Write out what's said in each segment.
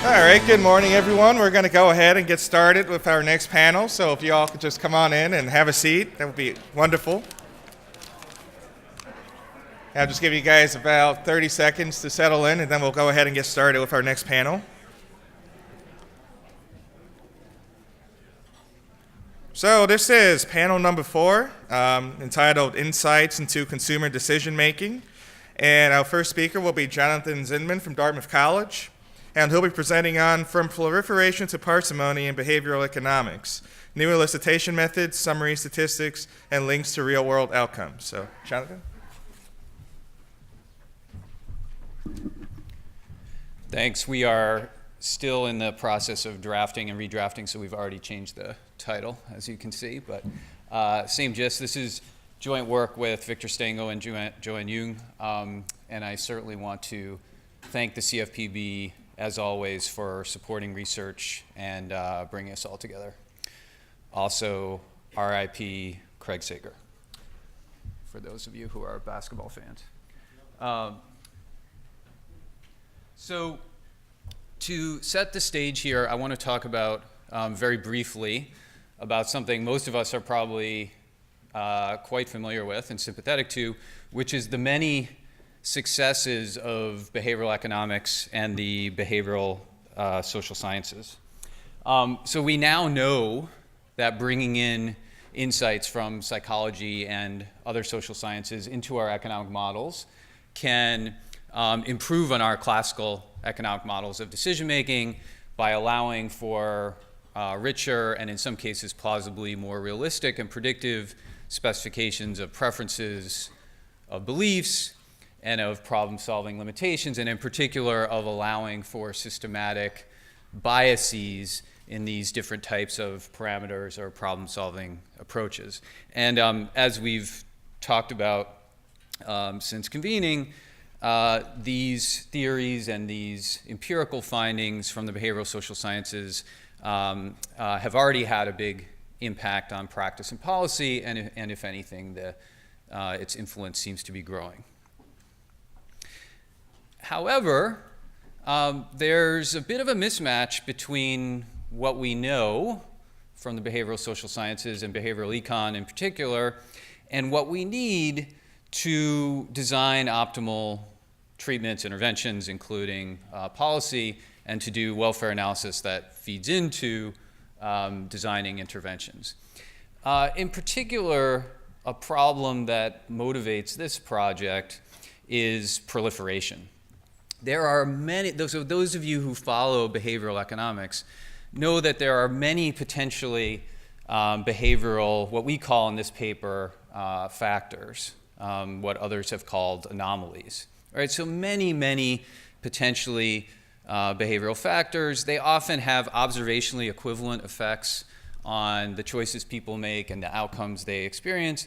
All right, good morning, everyone. We're going to go ahead and get started with our next panel. So if you all could just come on in and have a seat, that would be wonderful. I'll just give you guys about 30 seconds to settle in, and then we'll go ahead and get started with our next panel. So this is panel number 4, entitled Insights into Consumer Decision Making. And our first speaker will be Jonathan Zinman from Dartmouth College. And he'll be presenting on From Proliferation to Parsimony in Behavioral Economics, New Elicitation Methods, Summary Statistics, and Links to Real-World Outcomes. So, Jonathan? Thanks. We are still in the process of drafting and redrafting, so we've already changed the title, as you can see. But same gist. This is joint work with Victor Stango and Joanne Jung, and I certainly want to thank the CFPB as always, for supporting research and bringing us all together. Also, RIP Craig Sager, for those of you who are basketball fans. So to set the stage here, I want to talk about, very briefly, about something most of us are probably quite familiar with and sympathetic to, which is the many successes of behavioral economics and the behavioral social sciences. So we now know that bringing in insights from psychology and other social sciences into our economic models can improve on our classical economic models of decision making by allowing for richer and in some cases plausibly more realistic and predictive specifications of preferences, of beliefs, and of problem-solving limitations, and in particular of allowing for systematic biases in these different types of parameters or problem-solving approaches. And as we've talked about since convening, these theories and these empirical findings from the behavioral social sciences have already had a big impact on practice and policy, and if anything, its influence seems to be growing. However, there's a bit of a mismatch between what we know from the behavioral social sciences and behavioral econ in particular, and what we need to design optimal treatments, interventions, including policy, and to do welfare analysis that feeds into designing interventions. In particular, a problem that motivates this project is proliferation. There are many, those of you who follow behavioral economics know that there are many potentially behavioral, what we call in this paper, factors, what others have called anomalies. All right, so many potentially behavioral factors. They often have observationally equivalent effects on the choices people make and the outcomes they experience.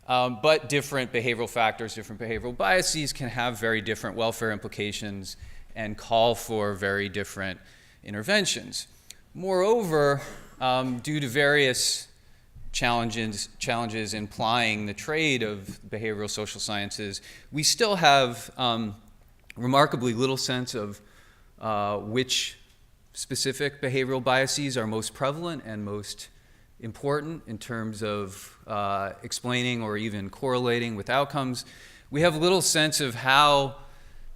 But different behavioral factors, different behavioral biases can have very different welfare implications and call for very different interventions. Moreover, due to various challenges implying the trade of behavioral social sciences, we still have remarkably little sense of which specific behavioral biases are most prevalent and most important in terms of explaining or even correlating with outcomes. We have little sense of how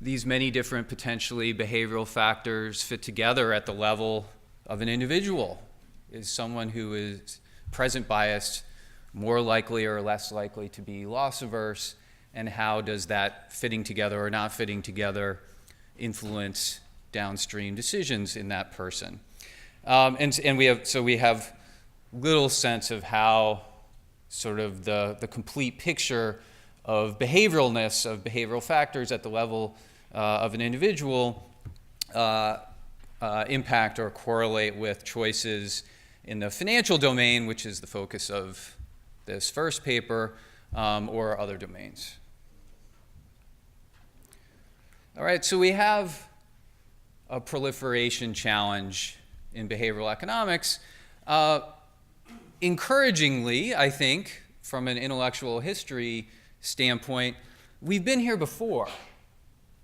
these many different potentially behavioral factors fit together at the level of an individual. Is someone who is present biased more likely or less likely to be loss averse, and how does that fitting together or not fitting together influence downstream decisions in that person? And we have little sense of how sort of the complete picture of behavioralness of behavioral factors at the level of an individual impact or correlate with choices in the financial domain, which is the focus of this first paper, or other domains. All right, so we have a proliferation challenge in behavioral economics. Encouragingly, I think, from an intellectual history standpoint, we've been here before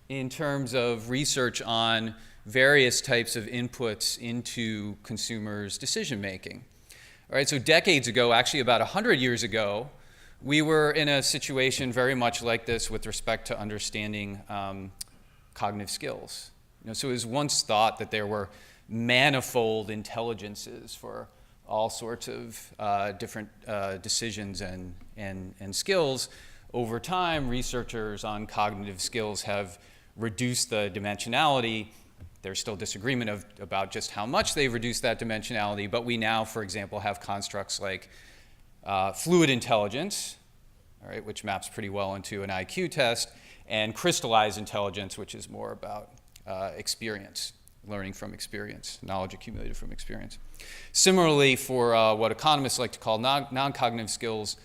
in terms of research on various types of inputs into consumers' decision making. All right, so decades ago, actually about 100 years ago, we were in a situation very much like this with respect to understanding cognitive skills. So it was once thought that there were manifold intelligences for all sorts of different decisions and skills. Over time, researchers on cognitive skills have reduced the dimensionality. There's still disagreement about just how much they've reduced that dimensionality, but we now, for example, have constructs like fluid intelligence, all right, which maps pretty well into an IQ test, and crystallized intelligence, which is more about experience, learning from experience, knowledge accumulated from experience. Similarly, for what economists like to call non-cognitive skills,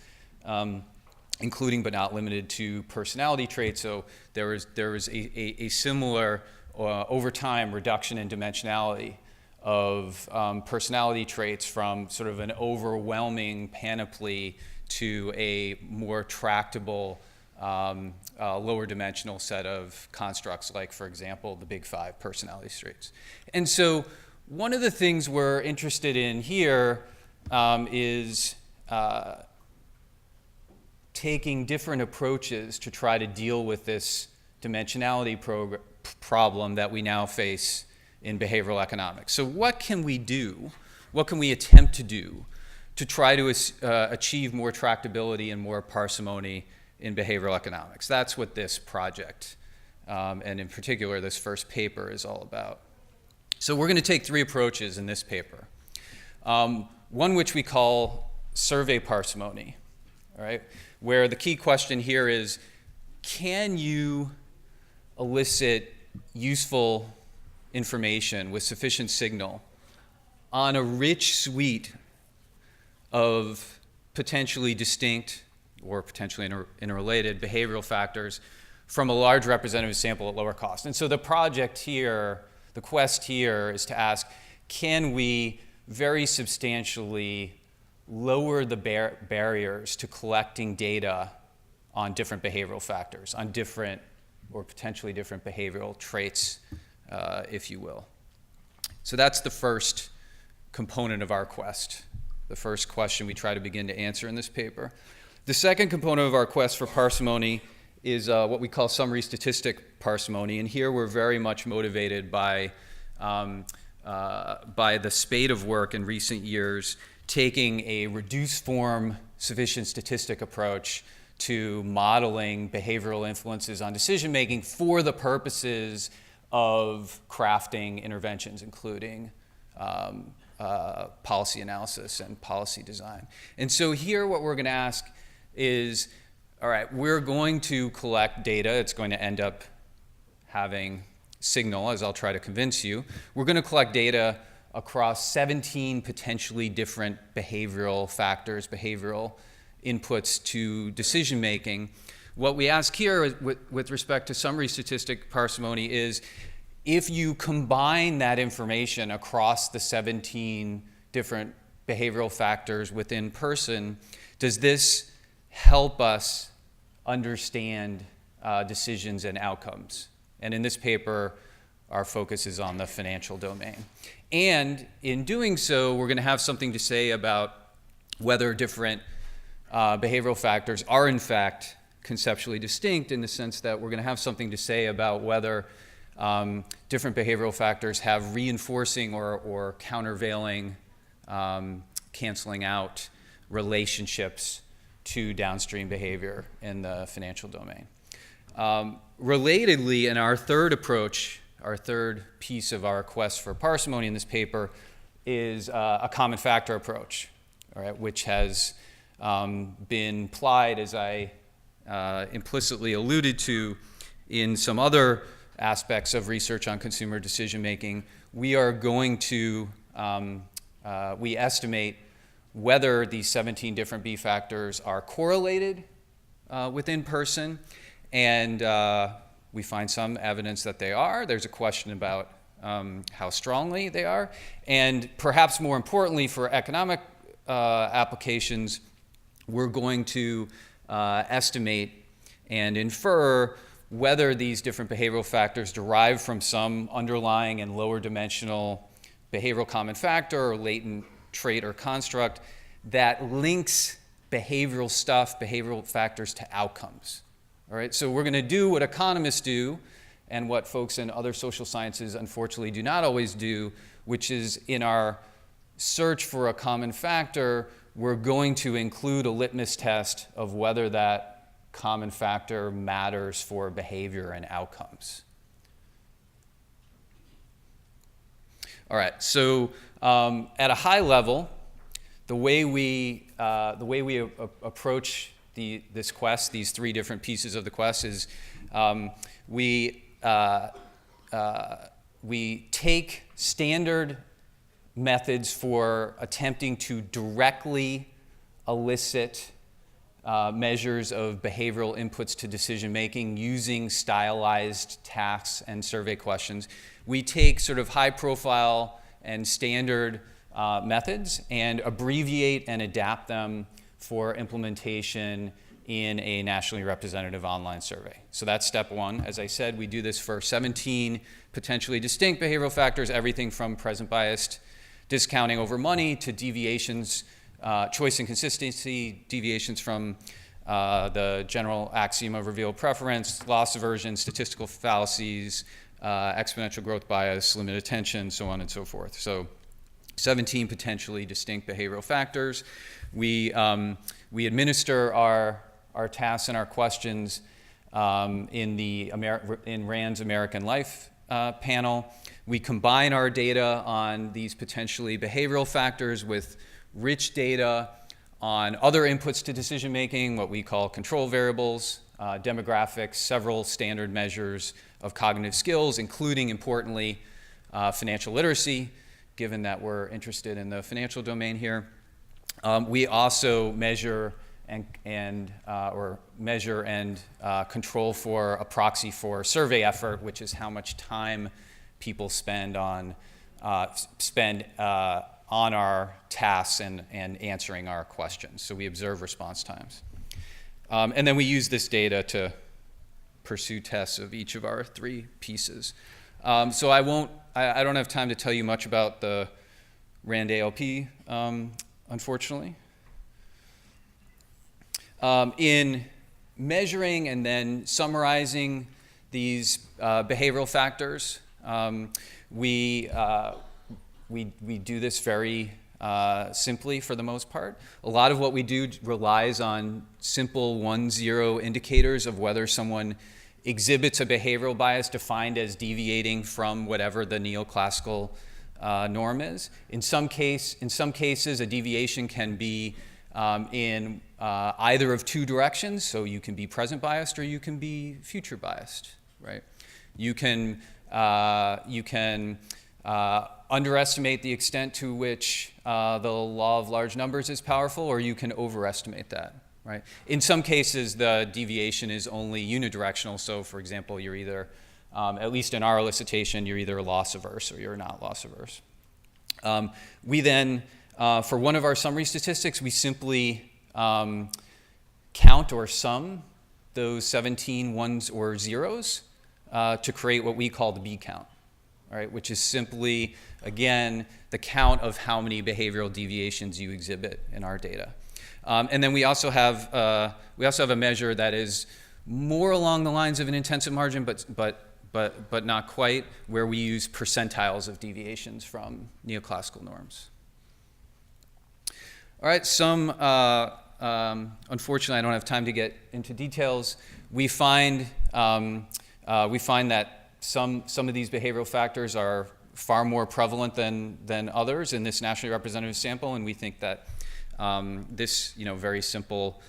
including but not limited to personality traits. So there was a similar, over time, reduction in dimensionality of personality traits from sort of an overwhelming panoply to a more tractable, lower dimensional set of constructs, like, for example, the Big Five personality traits. And so one of the things we're interested in here is taking different approaches to try to deal with this dimensionality problem that we now face in behavioral economics. So what can we do? What can we attempt to do to try to achieve more tractability and more parsimony in behavioral economics? That's what this project, and in particular this first paper, is all about. So we're going to take three approaches in this paper. One which we call survey parsimony, all right, where the key question here is, can you elicit useful information with sufficient signal on a rich suite of potentially distinct or potentially interrelated behavioral factors from a large representative sample at lower cost? And so the project here, the quest here, is to ask, can we very substantially lower the barriers to collecting data on different behavioral factors, on different or potentially different behavioral traits, if you will. So that's the first component of our quest, the first question we try to begin to answer in this paper. The second component of our quest for parsimony is what we call summary statistic parsimony, and here we're very much motivated by the spate of work in recent years taking a reduced form sufficient statistic approach to modeling behavioral influences on decision making for the purposes of crafting interventions, including policy analysis and policy design. And so here what we're going to ask is, all right, we're going to collect data. It's going to end up having signal, as I'll try to convince you. We're going to collect data across 17 potentially different behavioral factors, behavioral inputs to decision making. What we ask here with respect to summary statistic parsimony is, if you combine that information across the 17 different behavioral factors within person, does this help us understand decisions and outcomes? And in this paper, our focus is on the financial domain. And in doing so, we're going to have something to say about whether different behavioral factors are in fact conceptually distinct, in the sense that we're going to have something to say about whether different behavioral factors have reinforcing or countervailing, canceling out relationships to downstream behavior in the financial domain. Relatedly, in our third approach, our third piece of our quest for parsimony in this paper is a common factor approach, all right, which has been applied, as I implicitly alluded to, in some other aspects of research on consumer decision making. We are going to, we estimate whether these 17 different B factors are correlated within person, and we find some evidence that they are. There's a question about how strongly they are. And perhaps more importantly, for economic applications, we're going to estimate and infer whether these different behavioral factors derive from some underlying and lower dimensional behavioral common factor or latent trait or construct that links behavioral stuff, behavioral factors to outcomes. All right, so we're going to do what economists do and what folks in other social sciences unfortunately do not always do, which is in our search for a common factor, we're going to include a litmus test of whether that common factor matters for behavior and outcomes. All right, so at a high level, the way we approach this quest, these three different pieces of the quest, is we take standard methods for attempting to directly elicit measures of behavioral inputs to decision making using stylized tasks and survey questions. We take sort of high profile and standard methods and abbreviate and adapt them for implementation in a nationally representative online survey. So that's step one. As I said, we do this for 17 potentially distinct behavioral factors, everything from present biased discounting over money to deviations, choice and consistency, deviations from the general axiom of revealed preference, loss aversion, statistical fallacies, exponential growth bias, limited attention, so on and so forth. So 17 potentially distinct behavioral factors. We administer our tasks and our questions in Rand's American Life panel. We combine our data on these potentially behavioral factors with rich data on other inputs to decision making, what we call control variables, demographics, several standard measures of cognitive skills, including, importantly, financial literacy, given that we're interested in the financial domain here. We also measure and control for a proxy for survey effort, which is how much time people spend on our tasks and answering our questions. So we observe response times. And then we use this data to pursue tests of each of our three pieces. So I don't have time to tell you much about the RAND ALP, unfortunately. In measuring and then summarizing these behavioral factors, we do this very simply for the most part. A lot of what we do relies on simple 1-0 indicators of whether someone exhibits a behavioral bias defined as deviating from whatever the neoclassical norm is. In some cases, a deviation can be in either of two directions. So you can be present biased or you can be future biased, right? You can underestimate the extent to which the law of large numbers is powerful, or you can overestimate that, right? In some cases, the deviation is only unidirectional. So, for example, you're either, at least in our elicitation, you're either loss averse or you're not loss averse. We then, for one of our summary statistics, we simply count or sum those 17 ones or zeros to create what we call the B count. All right, which is simply, again, the count of how many behavioral deviations you exhibit in our data. And then we also have a measure that is more along the lines of an intensive margin, but not quite, where we use percentiles of deviations from neoclassical norms. All right, unfortunately, I don't have time to get into details. We find that some of these behavioral factors are far more prevalent than others in this nationally representative sample, and we think that these very simple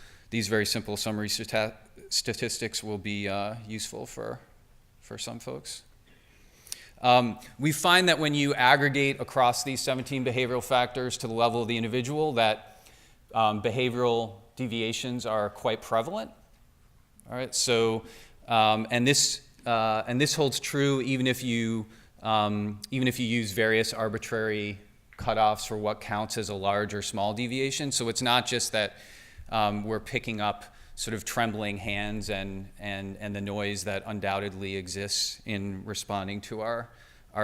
summary statistics will be useful for some folks. We find that when you aggregate across these 17 behavioral factors to the level of the individual, that behavioral deviations are quite prevalent. All right, so and this holds true even if you use various arbitrary cutoffs for what counts as a large or small deviation. So it's not just that we're picking up sort of trembling hands and the noise that undoubtedly exists in responding to our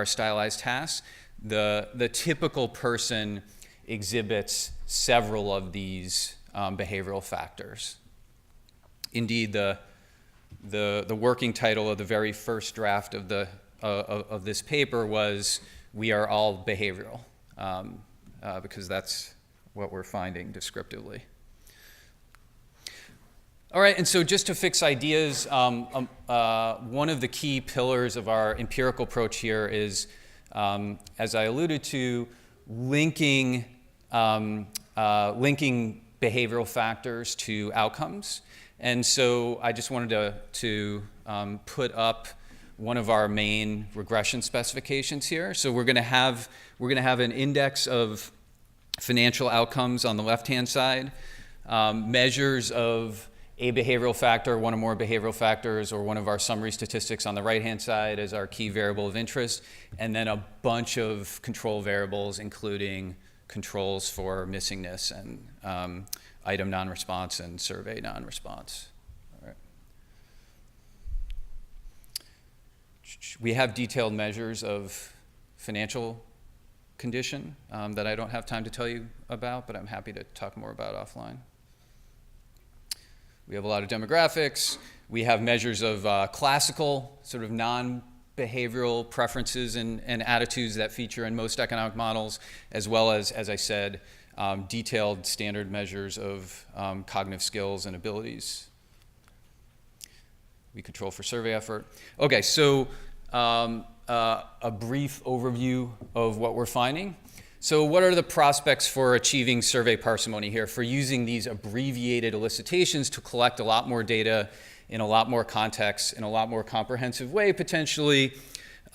stylized tasks. The typical person exhibits several of these behavioral factors. Indeed, the working title of the very first draft of this paper was "We Are All Behavioral," because that's what we're finding descriptively. All right, and so just to fix ideas, one of the key pillars of our empirical approach here is, as I alluded to, linking behavioral factors to outcomes. And so I just wanted to put up one of our main regression specifications here. So we're going to have an index of financial outcomes on the left-hand side, measures of a behavioral factor, one or more behavioral factors, or one of our summary statistics on the right-hand side as our key variable of interest, and then a bunch of control variables, including controls for missingness and item non-response and survey non-response. All right. We have detailed measures of financial condition that I don't have time to tell you about, but I'm happy to talk more about offline. We have a lot of demographics. We have measures of classical, sort of non-behavioral preferences and attitudes that feature in most economic models, as well as I said, detailed standard measures of cognitive skills and abilities. We control for survey effort. Okay, so a brief overview of what we're finding. So what are the prospects for achieving survey parsimony here, for using these abbreviated elicitations to collect a lot more data in a lot more contexts, in a lot more comprehensive way, potentially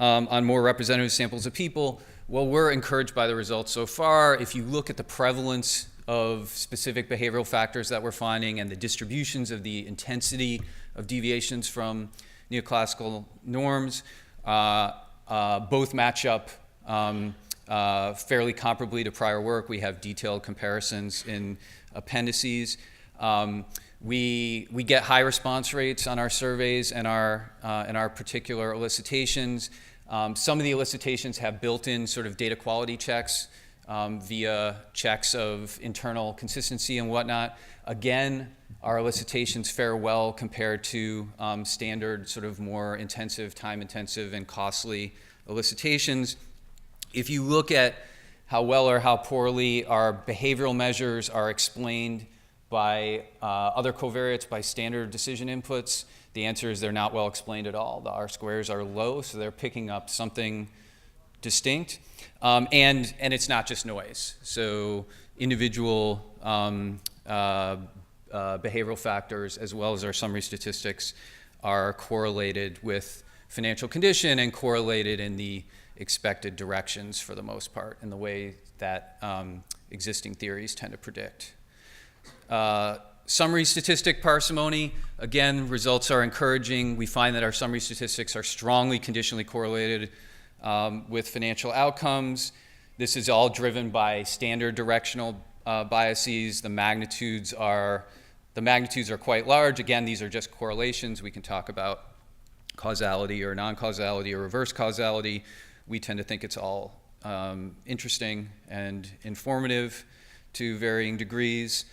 on more representative samples of people? Well, we're encouraged by the results so far. If you look at the prevalence of specific behavioral factors that we're finding and the distributions of the intensity of deviations from neoclassical norms, both match up fairly comparably to prior work. We have detailed comparisons in appendices. We get high response rates on our surveys and our particular elicitations. Some of the elicitations have built-in sort of data quality checks via checks of internal consistency and whatnot. Again, our elicitations fare well compared to standard sort of more intensive, time-intensive, and costly elicitations. If you look at how well or how poorly our behavioral measures are explained by other covariates, by standard decision inputs, the answer is they're not well explained at all. The R-squares are low, so they're picking up something distinct. And it's not just noise. So individual behavioral factors, as well as our summary statistics, are correlated with financial condition and correlated in the expected directions for the most part in the way that existing theories tend to predict. Summary statistic parsimony, again, results are encouraging. We find that our summary statistics are strongly conditionally correlated with financial outcomes. This is all driven by standard directional biases. The magnitudes are quite large. Again, these are just correlations. We can talk about causality or non-causality or reverse causality. We tend to think it's all interesting and informative to varying degrees.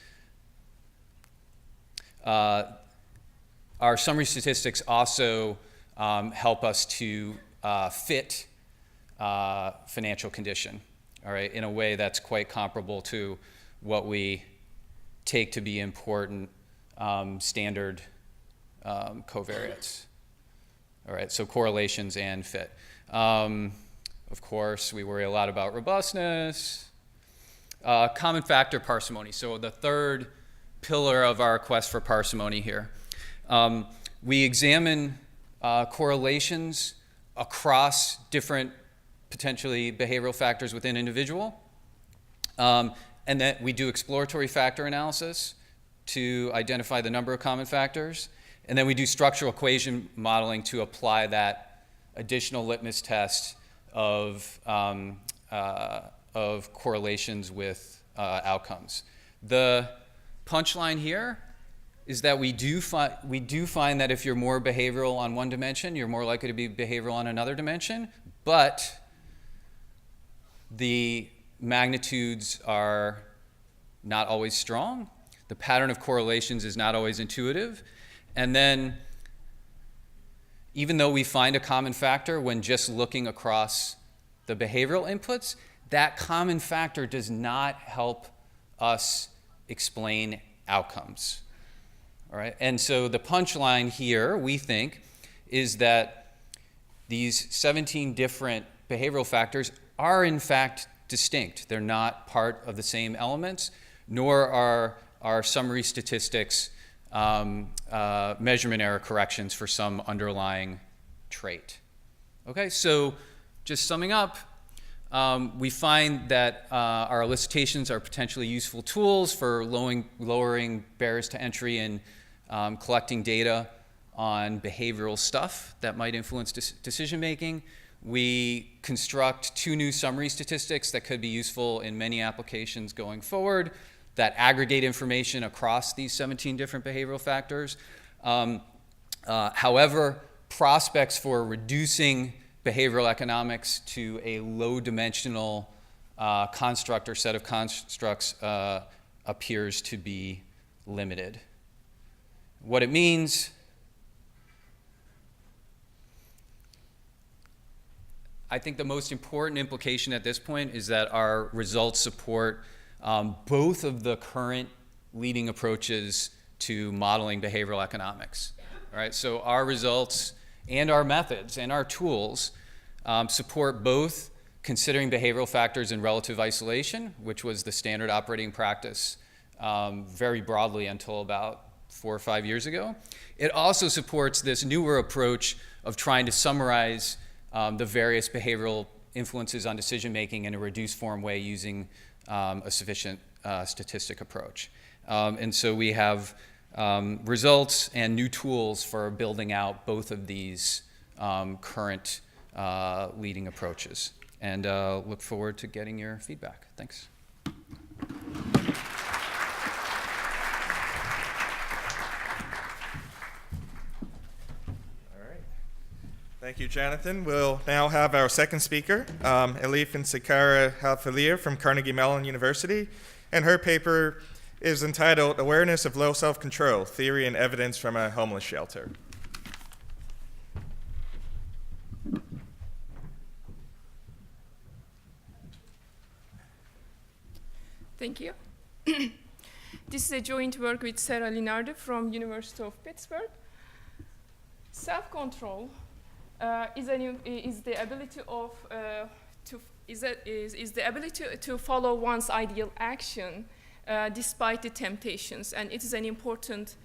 Our summary statistics also help us to fit financial condition, all right, in a way that's quite comparable to what we take to be important standard covariates. All right, so correlations and fit. Of course, we worry a lot about robustness. Common factor parsimony. So the third pillar of our quest for parsimony here. We examine correlations across different potentially behavioral factors within individual. And then we do exploratory factor analysis to identify the number of common factors. And then we do structural equation modeling to apply that additional litmus test of correlations with outcomes. The punchline here is that we do find that if you're more behavioral on one dimension, you're more likely to be behavioral on another dimension, but the magnitudes are not always strong. The pattern of correlations is not always intuitive. And then, even though we find a common factor when just looking across the behavioral inputs, that common factor does not help us explain outcomes. All right? And so the punchline here, we think, is that these 17 different behavioral factors are in fact distinct. They're not part of the same elements, nor are our summary statistics measurement error corrections for some underlying trait. Okay, so just summing up, we find that our elicitations are potentially useful tools for lowering barriers to entry and collecting data on behavioral stuff that might influence decision making. We construct 2 new summary statistics that could be useful in many applications going forward that aggregate information across these 17 different behavioral factors. However, prospects for reducing behavioral economics to a low-dimensional construct or set of constructs appears to be limited. What it means, I think the most important implication at this point is that our results support both of the current leading approaches to modeling behavioral economics. All right, so our results and our methods and our tools support both considering behavioral factors in relative isolation, which was the standard operating practice very broadly until about 4 or 5 years ago. It also supports this newer approach of trying to summarize the various behavioral influences on decision making in a reduced form way using a sufficient statistic approach. And so we have results and new tools for building out both of these current leading approaches. And look forward to getting your feedback. Thanks. Thank you, Jonathan. We'll now have our second speaker, Elif Sakara Halfalir from Carnegie Mellon University, and her paper is entitled Awareness of Low Self-Control, Theory and Evidence from a Homeless Shelter. Thank you. This is a joint work with Sarah Linardi from University of Pittsburgh. Self-control is the ability to follow one's ideal action despite the temptations, and it is an important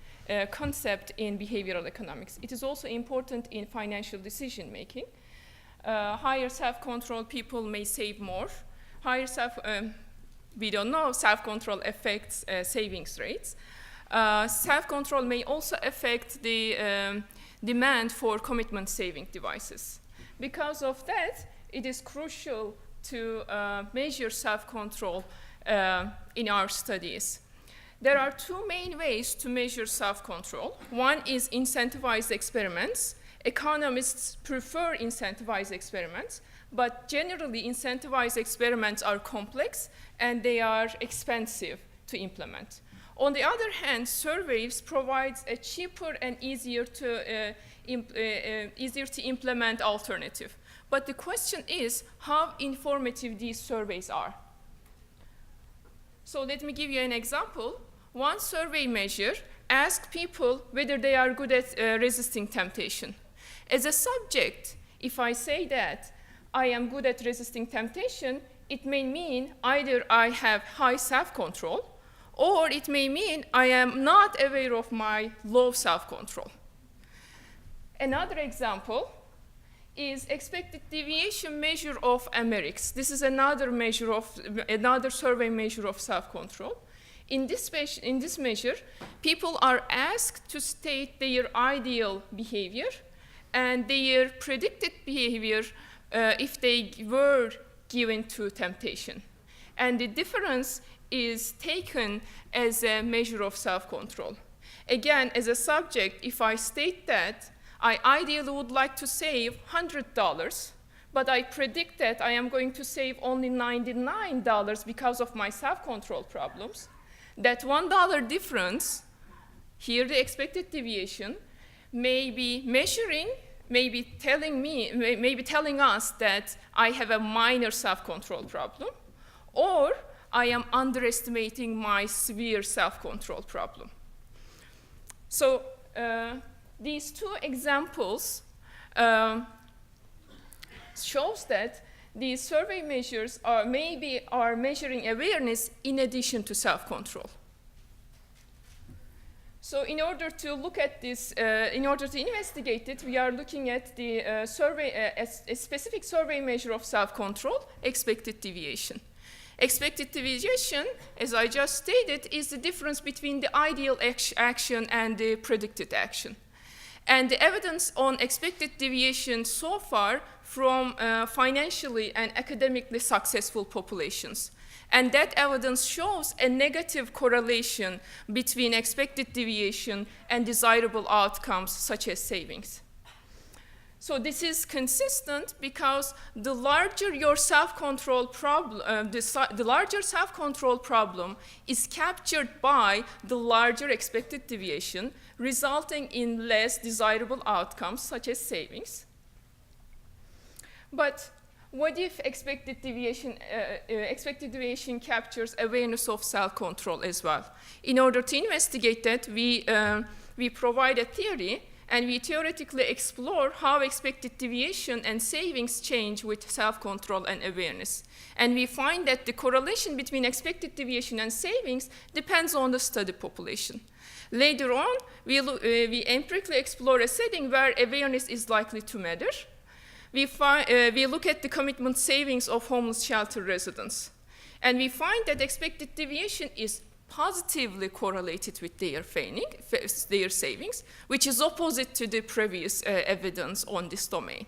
concept in behavioral economics. It is also important in financial decision making. Higher self-control people may save more. We don't know self-control affects savings rates. Self-control may also affect the demand for commitment saving devices. Because of that, it is crucial to measure self-control in our studies. There are 2 main ways to measure self-control. One is incentivized experiments. Economists prefer incentivized experiments, but generally incentivized experiments are complex and they are expensive to implement. On the other hand, surveys provide a cheaper and easier to implement alternative. But the question is how informative these surveys are. So let me give you an example. One survey measure asked people whether they are good at resisting temptation. As a subject, if I say that I am good at resisting temptation, it may mean either I have high self-control, or it may mean I am not aware of my low self-control. Another example is expected deviation measure of Amerix. This is another survey measure of self-control. In this measure, people are asked to state their ideal behavior and their predicted behavior if they were given to temptation. And the difference is taken as a measure of self-control. Again, as a subject, if I state that I ideally would like to save $100, but I predict that I am going to save only $99 because of my self-control problems, that $1 difference, here the expected deviation, may be measuring, maybe telling us that I have a minor self-control problem, or I am underestimating my severe self-control problem. So these two examples shows that these survey measures are measuring awareness in addition to self-control. So in order to look at this, in order to investigate it, we are looking at the a specific survey measure of self-control, expected deviation. Expected deviation, as I just stated, is the difference between the ideal action and the predicted action. And the evidence on expected deviation so far from financially and academically successful populations. And that evidence shows a negative correlation between expected deviation and desirable outcomes such as savings. So this is consistent because the larger your self-control problem, the larger self-control problem is captured by the larger expected deviation, resulting in less desirable outcomes such as savings. But what if expected deviation captures awareness of self-control as well? In order to investigate that, we provide a theory, and we theoretically explore how expected deviation and savings change with self-control and awareness. And we find that the correlation between expected deviation and savings depends on the study population. Later on, we empirically explore a setting where awareness is likely to matter. We look at the commitment savings of homeless shelter residents. And we find that expected deviation is positively correlated with their savings, which is opposite to the previous evidence on this domain.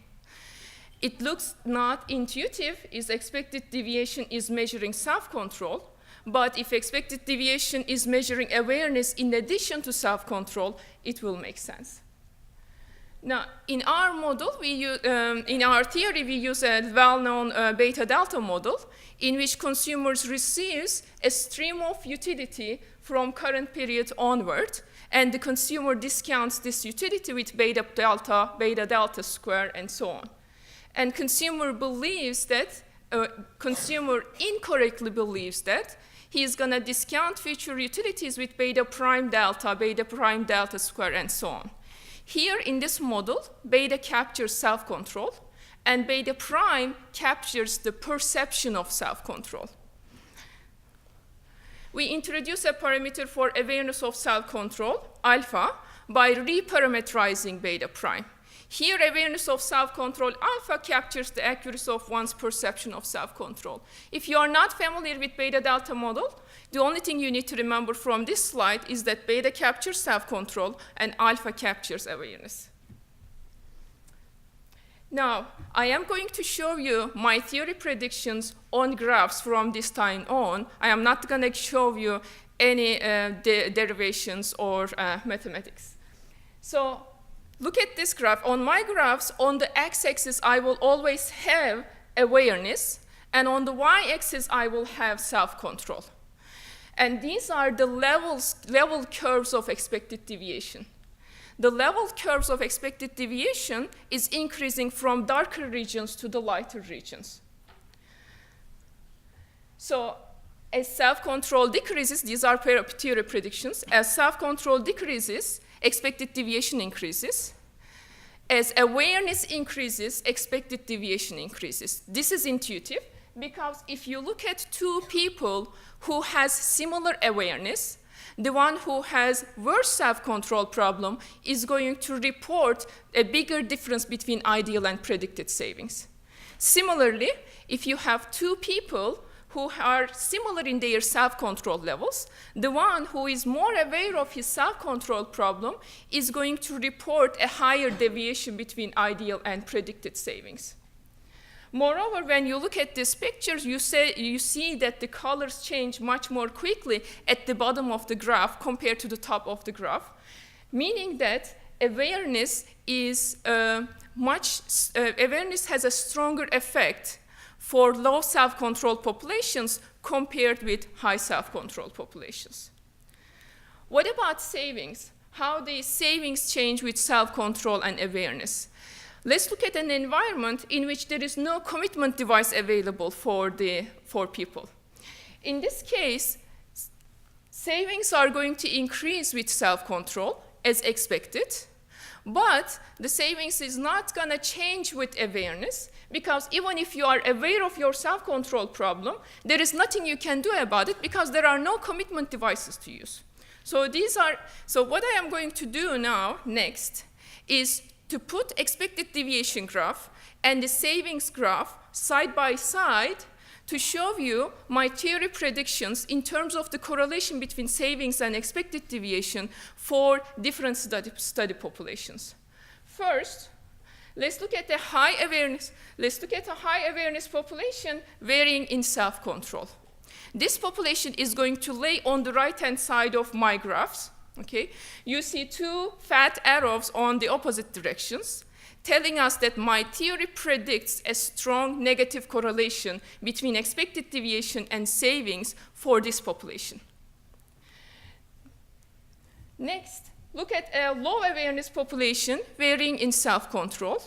It looks not intuitive if expected deviation is measuring self-control, but if expected deviation is measuring awareness in addition to self-control, it will make sense. Now, in our model, in our theory, we use a well-known beta-delta model in which consumers receives a stream of utility from current period onward, and the consumer discounts this utility with beta-delta square, and so on. And consumer incorrectly believes that he is going to discount future utilities with beta prime delta square, and so on. Here in this model, beta captures self-control, and beta prime captures the perception of self-control. We introduce a parameter for awareness of self-control, alpha, by reparameterizing beta prime. Here, awareness of self-control alpha captures the accuracy of one's perception of self-control. If you are not familiar with beta-delta model, the only thing you need to remember from this slide is that beta captures self-control and alpha captures awareness. Now, I am going to show you my theory predictions on graphs from this time on. I am not going to show you any derivations or mathematics. So look at this graph. On my graphs, on the x-axis, I will always have awareness, and on the y-axis, I will have self-control. And these are the level curves of expected deviation. The level curves of expected deviation is increasing from darker regions to the lighter regions. So as self-control decreases, these are theory predictions, as self-control decreases, expected deviation increases. As awareness increases, expected deviation increases. This is intuitive because if you look at two people who has similar awareness, the one who has worse self-control problem is going to report a bigger difference between ideal and predicted savings. Similarly, if you have two people who are similar in their self-control levels, the one who is more aware of his self-control problem is going to report a higher deviation between ideal and predicted savings. Moreover, when you look at these pictures, you see that the colors change much more quickly at the bottom of the graph compared to the top of the graph, meaning that awareness has a stronger effect for low self-control populations compared with high self-control populations. What about savings? How the savings change with self-control and awareness? Let's look at an environment in which there is no commitment device available for people. In this case, savings are going to increase with self-control as expected, but the savings is not going to change with awareness, because even if you are aware of your self-control problem, there is nothing you can do about it because there are no commitment devices to use. So what I am going to do now next is to put expected deviation graph and the savings graph side by side to show you my theory predictions in terms of the correlation between savings and expected deviation for different study populations. First, let's look at a high awareness population varying in self-control. This population is going to lay on the right-hand side of my graphs. Okay? You see two fat arrows on the opposite directions, telling us that my theory predicts a strong negative correlation between expected deviation and savings for this population. Next, look at a low awareness population varying in self-control.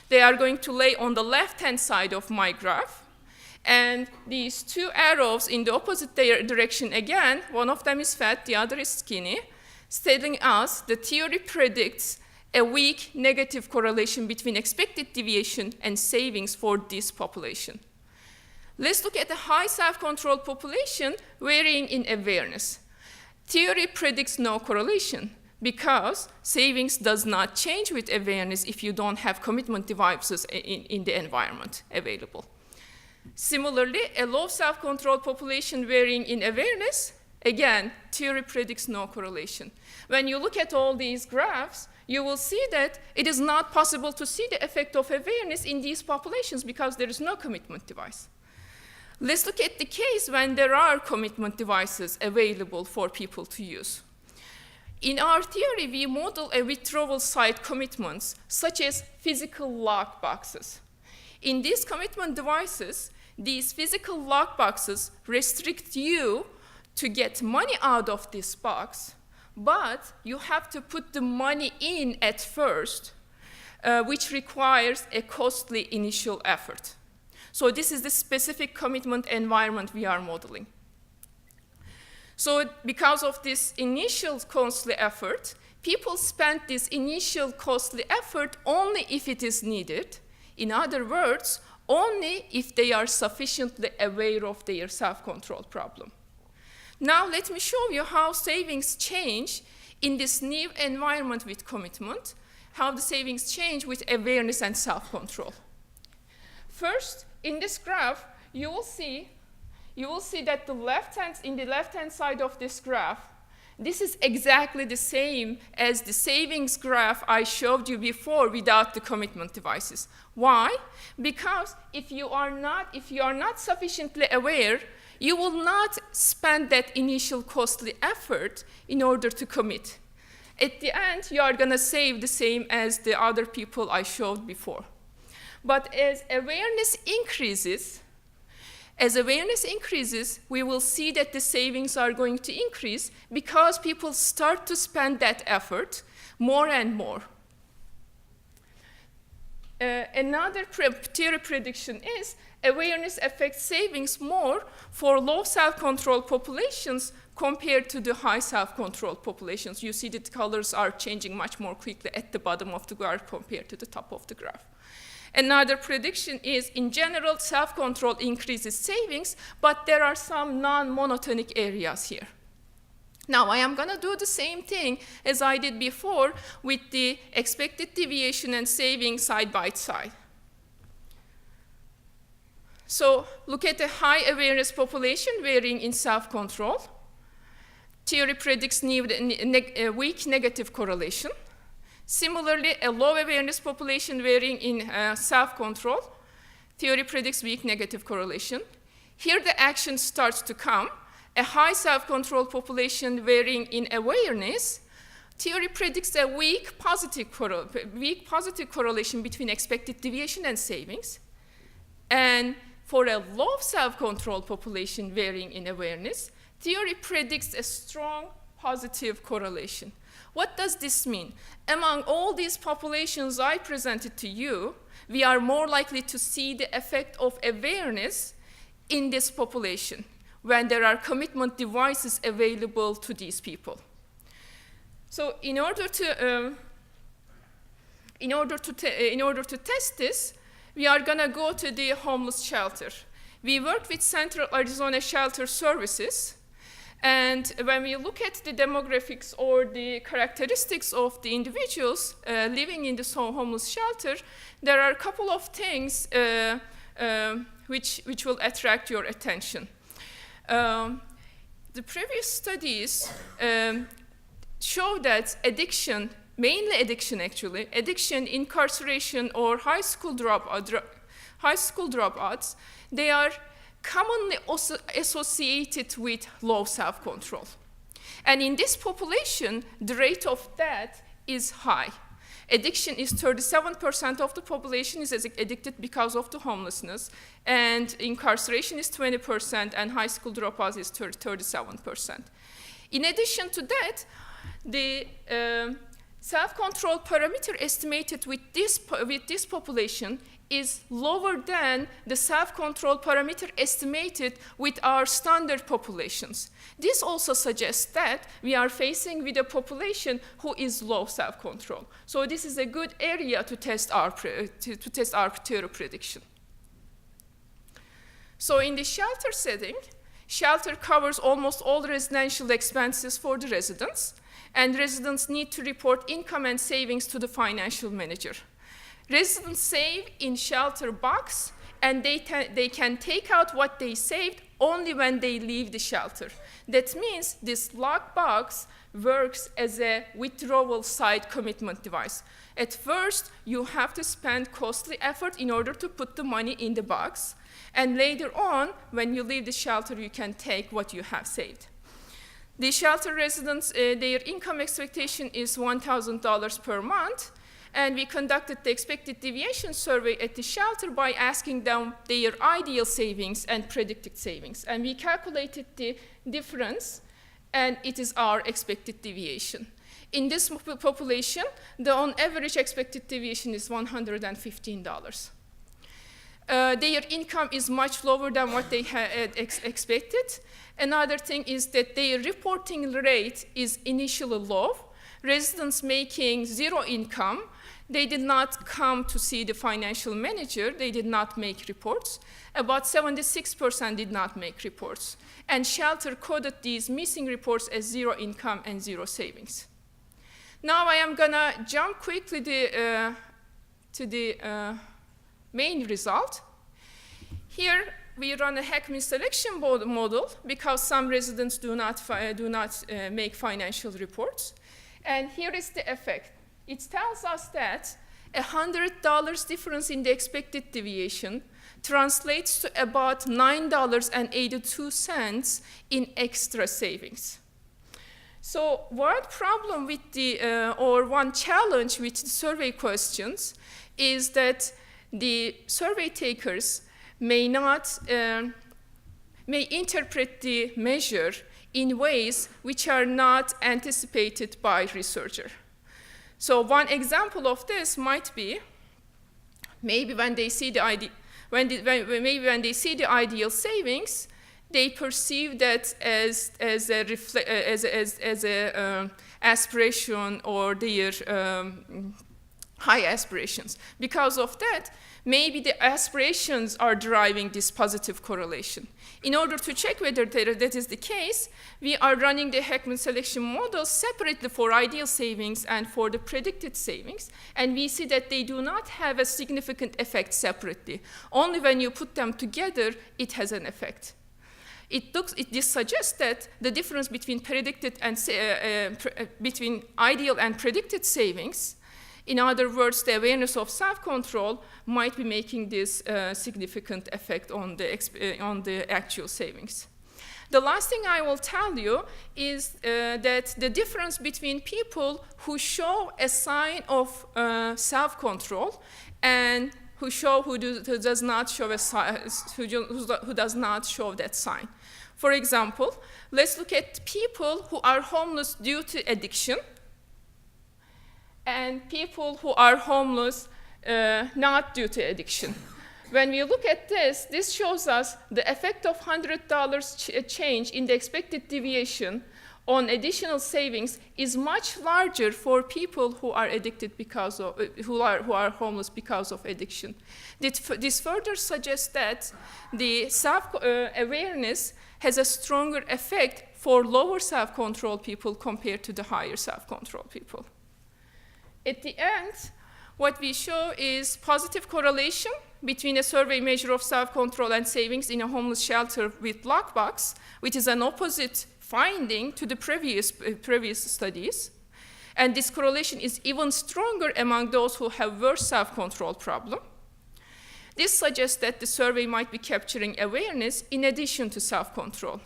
They are going to lay on the left-hand side of my graph. And these two arrows in the opposite direction again, one of them is fat, the other is skinny, telling us the theory predicts a weak negative correlation between expected deviation and savings for this population. Let's look at a high self-control population varying in awareness. Theory predicts no correlation because savings does not change with awareness if you don't have commitment devices in the environment available. Similarly, a low self-control population varying in awareness, again, theory predicts no correlation. When you look at all these graphs, you will see that it is not possible to see the effect of awareness in these populations because there is no commitment device. Let's look at the case when there are commitment devices available for people to use. In our theory, we model a withdrawal site commitments, such as physical lock boxes. In these commitment devices, these physical lock boxes restrict you to get money out of this box, but you have to put the money in at first, which requires a costly initial effort. So this is the specific commitment environment we are modeling. So because of this initial costly effort, people spend this initial costly effort only if it is needed. In other words, only if they are sufficiently aware of their self-control problem. Now let me show you how savings change in this new environment with commitment, how the savings change with awareness and self-control. First, in this graph, you will see that in the left-hand side of this graph, this is exactly the same as the savings graph I showed you before without the commitment devices. Why? Because if you are not sufficiently aware, you will not spend that initial costly effort in order to commit. At the end, you are going to save the same as the other people I showed before. But as awareness increases, we will see that the savings are going to increase because people start to spend that effort more and more. Another theory prediction is awareness affects savings more for low self-control populations compared to the high self-control populations. You see that the colors are changing much more quickly at the bottom of the graph compared to the top of the graph. Another prediction is, in general, self-control increases savings, but there are some non-monotonic areas here. Now, I am going to do the same thing as I did before with the expected deviation and savings side by side. So look at a high awareness population varying in self-control. Theory predicts a weak negative correlation. Similarly, a low awareness population varying in self-control. Theory predicts weak negative correlation. Here the action starts to come. A high self-control population varying in awareness. Theory predicts a weak positive correlation between expected deviation and savings. And for a low self-control population varying in awareness, theory predicts a strong positive correlation. What does this mean? Among all these populations I presented to you, we are more likely to see the effect of awareness in this population when there are commitment devices available to these people. So in order to test this, we are going to go to the homeless shelter. We worked with Central Arizona Shelter Services. And when we look at the demographics or the characteristics of the individuals living in this homeless shelter, there are a couple of things which will attract your attention. The previous studies show that addiction, mainly addiction actually, addiction, incarceration, or high school dropouts, they are commonly also associated with low self-control. And in this population, the rate of death is high. Addiction is 37% of the population is addicted because of the homelessness, and incarceration is 20%, and high school dropouts is 37%. In addition to that, the self-control parameter estimated with this population is lower than the self-control parameter estimated with our standard populations. This also suggests that we are facing with a population who is low self-control. So this is a good area to test our theory prediction. So in the shelter setting, shelter covers almost all residential expenses for the residents, and residents need to report income and savings to the financial manager. Residents save in shelter box, and they can take out what they saved only when they leave the shelter. That means this lock box works as a withdrawal side commitment device. At first, you have to spend costly effort in order to put the money in the box, and later on, when you leave the shelter, you can take what you have saved. The shelter residents, their income expectation is $1,000 per month, and we conducted the expected deviation survey at the shelter by asking them their ideal savings and predicted savings. And we calculated the difference, and it is our expected deviation. In this population, the on average expected deviation is $115. Their income is much lower than what they had expected. Another thing is that their reporting rate is initially low. Residents making zero income, they did not come to see the financial manager. They did not make reports. About 76% did not make reports. And shelter coded these missing reports as zero income and zero savings. Now I am going to jump quickly to the main result. Here we run a Heckman selection model because some residents do not make financial reports. And here is the effect. It tells us that $100 difference in the expected deviation translates to about $9.82 in extra savings. So one problem with one challenge with the survey questions is that the survey takers may interpret the measure in ways which are not anticipated by researcher. So one example of this might be maybe when they see the ideal savings, they perceive that as a aspiration or their high aspirations. Because of that, maybe the aspirations are driving this positive correlation. In order to check whether that is the case, we are running the Heckman selection model separately for ideal savings and for the predicted savings, and we see that they do not have a significant effect separately. Only when you put them together, it has an effect. This suggests that the difference between predicted and between ideal and predicted savings In other words, the awareness of self-control might be making this significant effect on the actual savings. The last thing I will tell you is that the difference between people who show a sign of self-control and who does not show that sign. For example, let's look at people who are homeless due to addiction and people who are homeless not due to addiction. When we look at this shows us the effect of $100 change in the expected deviation on additional savings is much larger for people who are addicted because of, who are homeless because of addiction. This further suggests that the self-awareness has a stronger effect for lower self-control people compared to the higher self-control people. At the end, what we show is positive correlation between a survey measure of self-control and savings in a homeless shelter with lockbox, which is an opposite finding to the previous studies. And this correlation is even stronger among those who have worse self-control problem. This suggests that the survey might be capturing awareness in addition to self-control.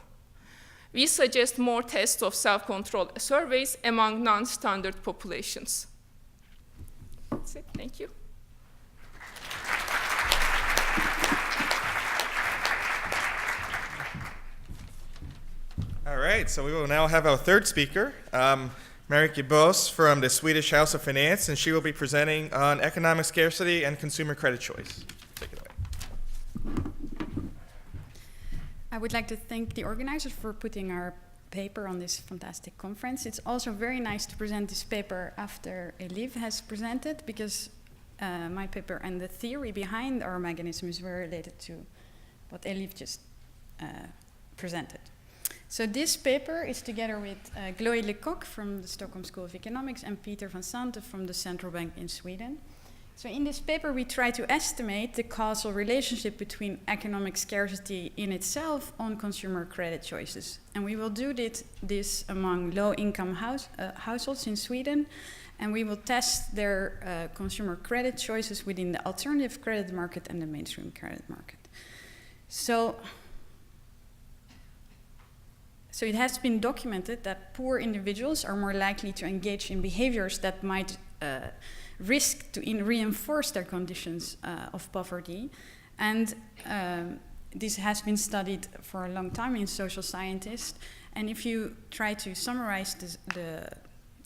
We suggest more tests of self-control surveys among non-standard populations. That's it. Thank you. All right, so we will now have our third speaker, Marieke Bos from the Swedish House of Finance, and she will be presenting on economic scarcity and consumer credit choice. Take it away. I would like to thank the organizers for putting our paper on this fantastic conference. It's also very nice to present this paper after Elif has presented, because my paper and the theory behind our mechanism is very related to what Elif just presented. So this paper is together with Chloé Lecoq from the Stockholm School of Economics and Peter van Sante from the Central Bank in Sweden. So in this paper, we try to estimate the causal relationship between economic scarcity in itself on consumer credit choices. And we will do this among low-income households in Sweden, and we will test their consumer credit choices within the alternative credit market and the mainstream credit market. So it has been documented that poor individuals are more likely to engage in behaviors that might risk to reinforce their conditions of poverty. And this has been studied for a long time in social scientists. And if you try to summarize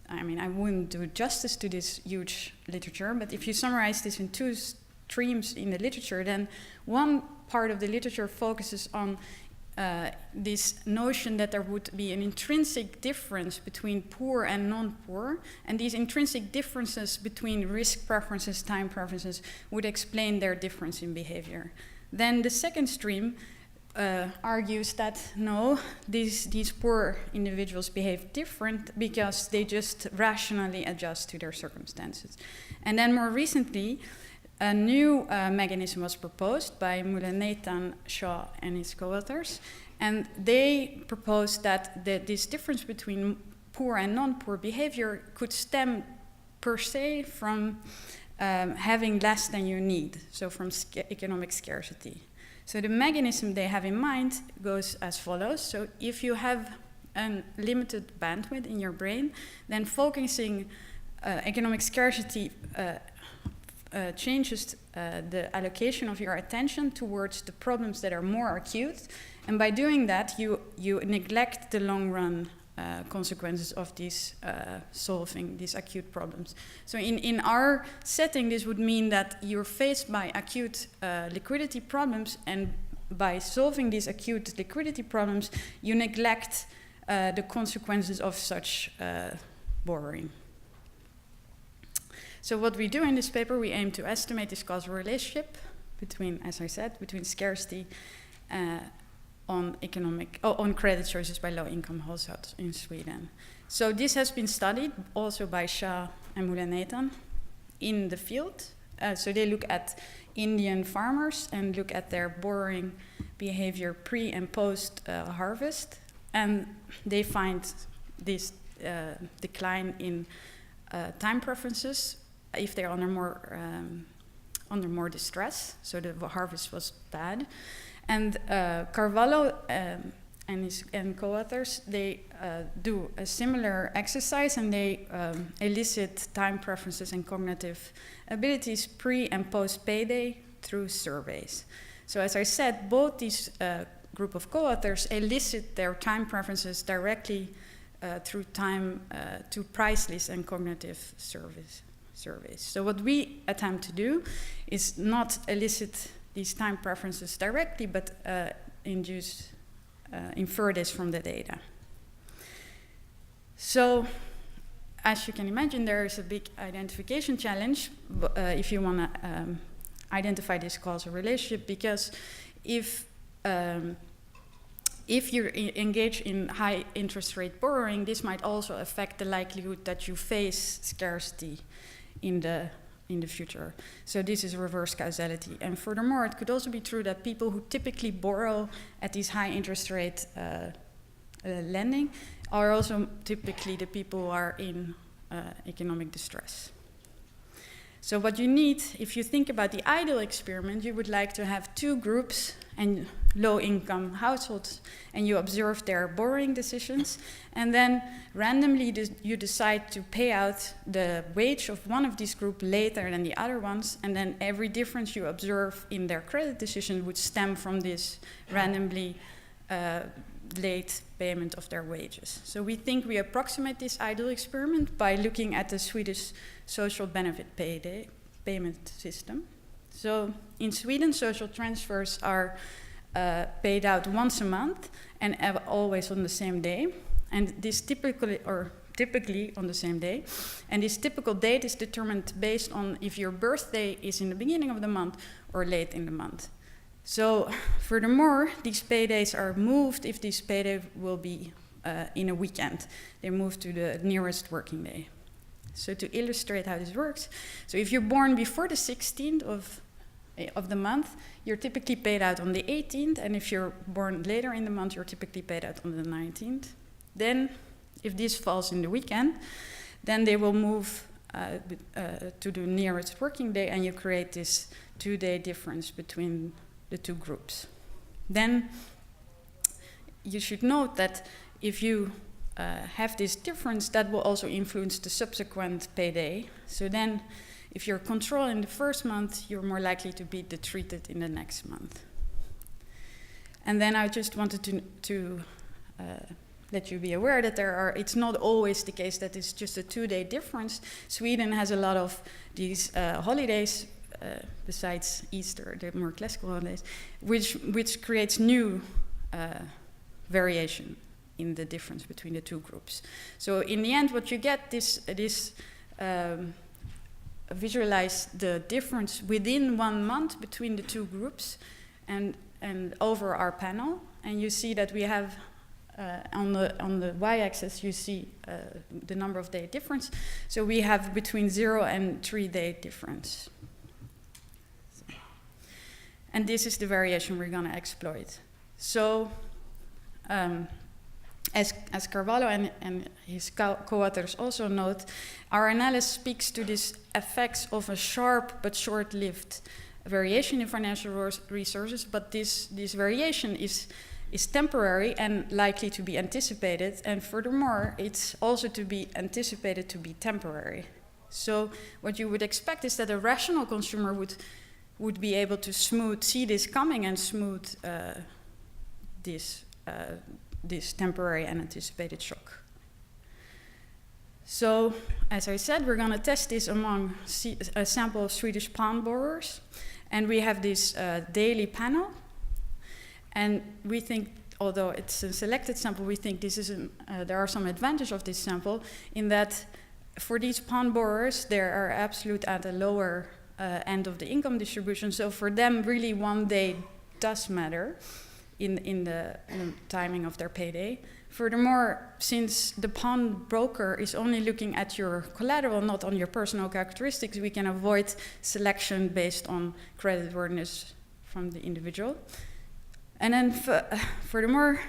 I wouldn't do justice to this huge literature, but if you summarize this in two streams in the literature, then one part of the literature focuses on this notion that there would be an intrinsic difference between poor and non-poor, and these intrinsic differences between risk preferences, time preferences, would explain their difference in behavior. Then the second stream argues that no, these poor individuals behave different because they just rationally adjust to their circumstances. And then more recently, a new mechanism was proposed by Mulanathan, Shaw, and his co-authors, and they proposed that this difference between poor and non-poor behavior could stem per se from having less than you need, so from economic scarcity. So the mechanism they have in mind goes as follows. So if you have a limited bandwidth in your brain, then focusing economic scarcity changes the allocation of your attention towards the problems that are more acute, and by doing that you neglect the long-run consequences of solving these acute problems. So in our setting, this would mean that you're faced by acute liquidity problems, and by solving these acute liquidity problems, you neglect the consequences of such borrowing. So what we do in this paper, we aim to estimate this causal relationship between, as I said, between scarcity on credit choices by low-income households in Sweden. So this has been studied also by Shah and Mulanathan in the field. So they look at Indian farmers and look at their borrowing behavior pre and post harvest, and they find this decline in time preferences if they're under more distress, so the harvest was bad. And Carvalho and co-authors, they do a similar exercise, and they elicit time preferences and cognitive abilities pre and post payday through surveys. So as I said, both these group of co-authors elicit their time preferences directly through time to price list and cognitive surveys. So what we attempt to do is not elicit these time preferences directly, but infer this from the data. So, as you can imagine, there is a big identification challenge if you want to identify this causal relationship, because if you engage in high interest rate borrowing, this might also affect the likelihood that you face scarcity in the future. So this is reverse causality. And furthermore, it could also be true that people who typically borrow at these high interest rate lending are also typically the people who are in economic distress. So what you need, if you think about the ideal experiment, you would like to have two groups and low-income households, and you observe their borrowing decisions, and then randomly you decide to pay out the wage of one of these groups later than the other ones, and then every difference you observe in their credit decision would stem from this randomly late payment of their wages. So we think we approximate this ideal experiment by looking at the Swedish social benefit payment system. So in Sweden, social transfers are paid out once a month and always on the same day, and this typically on the same day, and this typical date is determined based on if your birthday is in the beginning of the month or late in the month. So furthermore, these paydays are moved if this payday will be in a weekend. They move to the nearest working day. So to illustrate how this works, so if you're born before the 16th of the month, you're typically paid out on the 18th, and if you're born later in the month, you're typically paid out on the 19th. Then, if this falls in the weekend, then they will move to the nearest working day, and you create this 2-day difference between the two groups. Then, you should note that if you have this difference, that will also influence the subsequent payday. So then, if you're controlled in the first month, you're more likely to be treated in the next month. And then I just wanted to let you be aware that it's not always the case that it's just a 2-day difference. Sweden has a lot of these holidays, besides Easter, the more classical holidays, which creates new variation in the difference between the two groups. So in the end, what you get visualize the difference within 1 month between the two groups and over our panel, and you see that we have on the y-axis you see the number of day difference. So we have between 0 and 3-day difference. And this is the variation we're going to exploit. So as Carvalho and his co-authors also note, our analysis speaks to these effects of a sharp but short-lived variation in financial resources, but this variation is temporary and likely to be anticipated, and furthermore, it's also to be anticipated to be temporary. So what you would expect is that a rational consumer would be able to see this coming and smooth this temporary and anticipated shock. So, as I said, we're going to test this among a sample of Swedish pawn borrowers, and we have this daily panel. And we think, although it's a selected sample, we think this is there are some advantages of this sample in that for these pawn borrowers, they are absolute at a lower end of the income distribution. So for them, really 1 day does matter in the timing of their payday. Furthermore, since the pawn broker is only looking at your collateral, not on your personal characteristics, we can avoid selection based on creditworthiness from the individual. And then furthermore,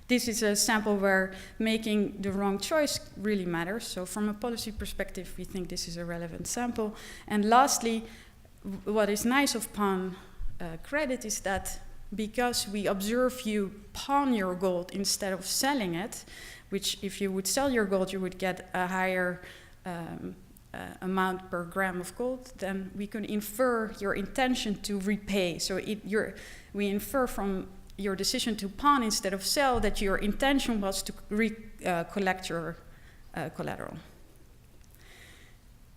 This is a sample where making the wrong choice really matters. So from a policy perspective, we think this is a relevant sample. And lastly, what is nice of pawn credit is that because we observe you pawn your gold instead of selling it, which if you would sell your gold, you would get a higher amount per gram of gold, then we can infer your intention to repay. So we infer from your decision to pawn instead of sell that your intention was to collect your collateral.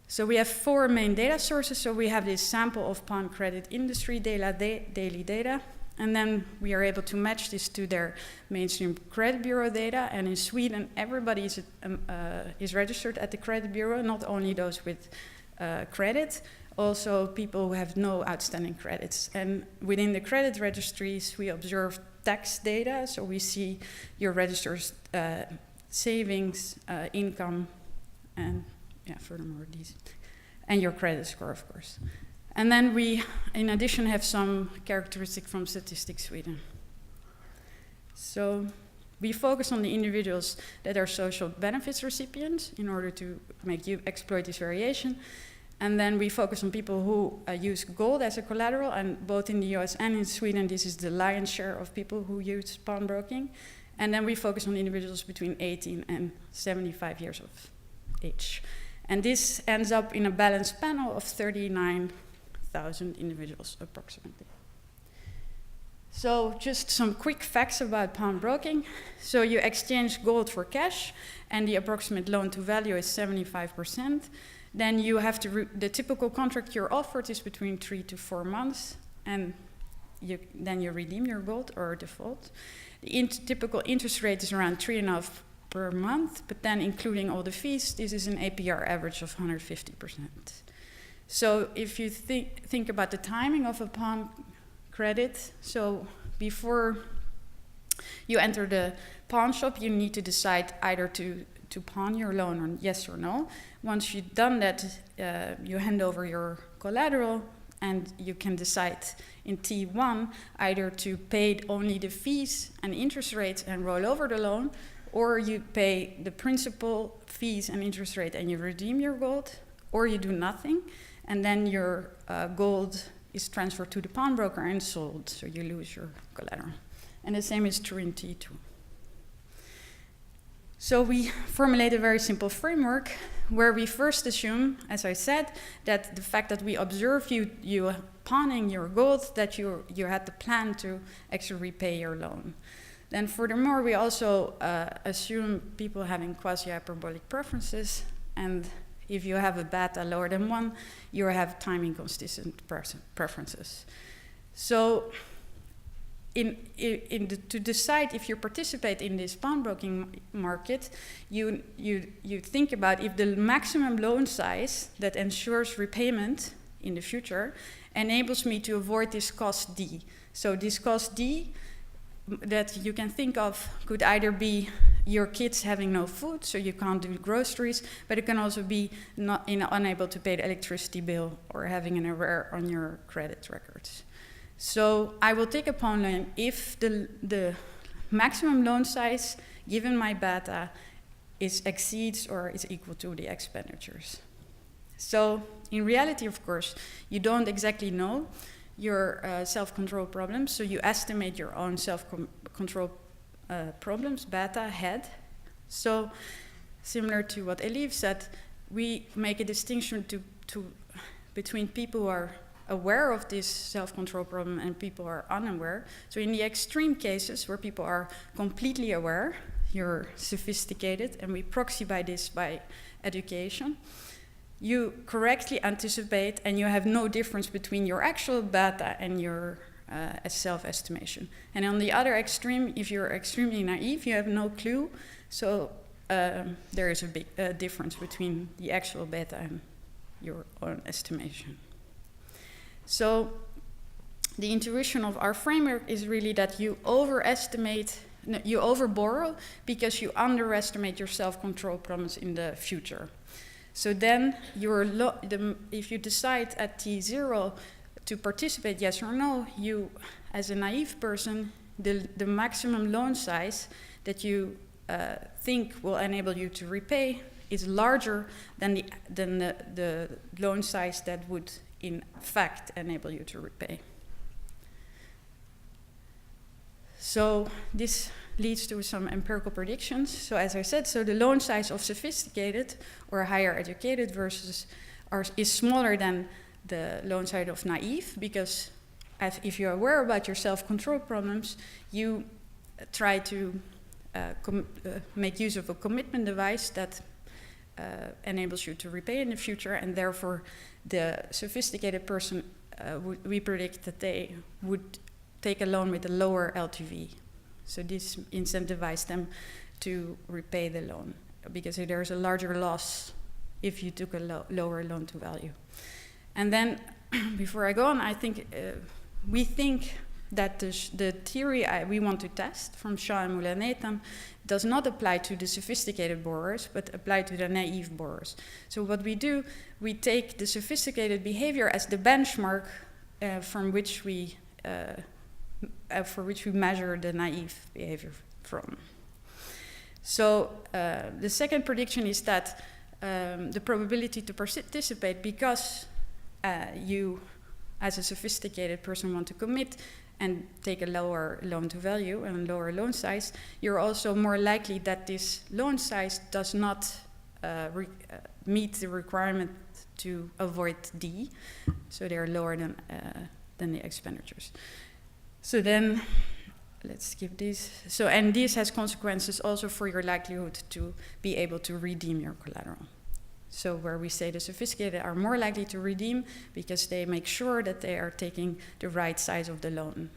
So we have 4 main data sources. So we have this sample of pawn credit industry daily data, and then we are able to match this to their mainstream credit bureau data. And in Sweden, everybody is registered at the credit bureau, not only those with credit, also people who have no outstanding credits. And within the credit registries, we observe tax data. So we see your register's savings, income, and furthermore these, and your credit score, of course. And then we, in addition, have some characteristics from Statistic Sweden. So we focus on the individuals that are social benefits recipients in order to make you exploit this variation. And then we focus on people who use gold as a collateral, and both in the US and in Sweden, this is the lion's share of people who use pawnbroking. And then we focus on individuals between 18 and 75 years of age. And this ends up in a balanced panel of 39,000 individuals approximately. So just some quick facts about pawnbroking. So you exchange gold for cash, and the approximate loan to value is 75%. Then you have to, the typical contract you're offered is between 3 to 4 months, and then you redeem your gold or default. The typical interest rate is around 3.5% per month, but then including all the fees, this is an APR average of 150%. So if you think about the timing of a pawn credit, so before you enter the pawn shop, you need to decide either to pawn your loan or yes or no. Once you've done that, you hand over your collateral, and you can decide in T1 either to pay only the fees and interest rates and roll over the loan, or you pay the principal, fees, and interest rate and you redeem your gold, or you do nothing, and then your gold is transferred to the pawnbroker and sold, so you lose your collateral. And the same is true in T2. So we formulate a very simple framework where we first assume, as I said, that the fact that we observe you pawning your gold, that you had the plan to actually repay your loan. Then furthermore, we also assume people having quasi-hyperbolic preferences, and if you have a beta lower than 1, you have time inconsistent preferences. So to decide if you participate in this pawnbroking market, you think about if the maximum loan size that ensures repayment in the future enables me to avoid this cost D. So this cost D that you can think of could either be your kids having no food, so you can't do groceries, but it can also be unable to pay the electricity bill or having an error on your credit records. So I will take a pawn loan if the maximum loan size given my beta exceeds or is equal to the expenditures. So in reality, of course, you don't exactly know your self-control problems, so you estimate your own self-control problems, beta, head. So similar to what Elif said, we make a distinction between people who are aware of this self-control problem and people who are unaware. So in the extreme cases where people are completely aware, you're sophisticated, and we proxy by this by education, you correctly anticipate and you have no difference between your actual beta and your self-estimation. And on the other extreme, if you're extremely naive, you have no clue, so there is a big difference between the actual beta and your own estimation. So the intuition of our framework is really that you overborrow because you underestimate your self-control problems in the future. So then if you decide at T0 to participate, yes or no, you, as a naive person, the maximum loan size that you think will enable you to repay is larger than the loan size that would in fact enable you to repay. So this leads to some empirical predictions. So as I said, so the loan size of sophisticated or higher educated is smaller than the loan size of naive, because if you're aware about your self-control problems, you try to make use of a commitment device that enables you to repay in the future, and therefore the sophisticated person, we predict that they would take a loan with a lower LTV. So this incentivizes them to repay the loan, because there's a larger loss if you took a lower loan to value. And then, before I go on, I think we think that the theory we want to test from Shaw and Moulin-Nathan does not apply to the sophisticated borrowers, but apply to the naive borrowers. So what we do, we take the sophisticated behavior as the benchmark for which we measure the naive behavior from. So the second prediction is that the probability to participate, because you, as a sophisticated person, want to commit and take a lower loan to value and lower loan size, you're also more likely that this loan size does not meet the requirement to avoid D, so they're lower than the expenditures. So then, let's skip this. So, and this has consequences also for your likelihood to be able to redeem your collateral. So where we say the sophisticated are more likely to redeem because they make sure that they are taking the right size of the loan.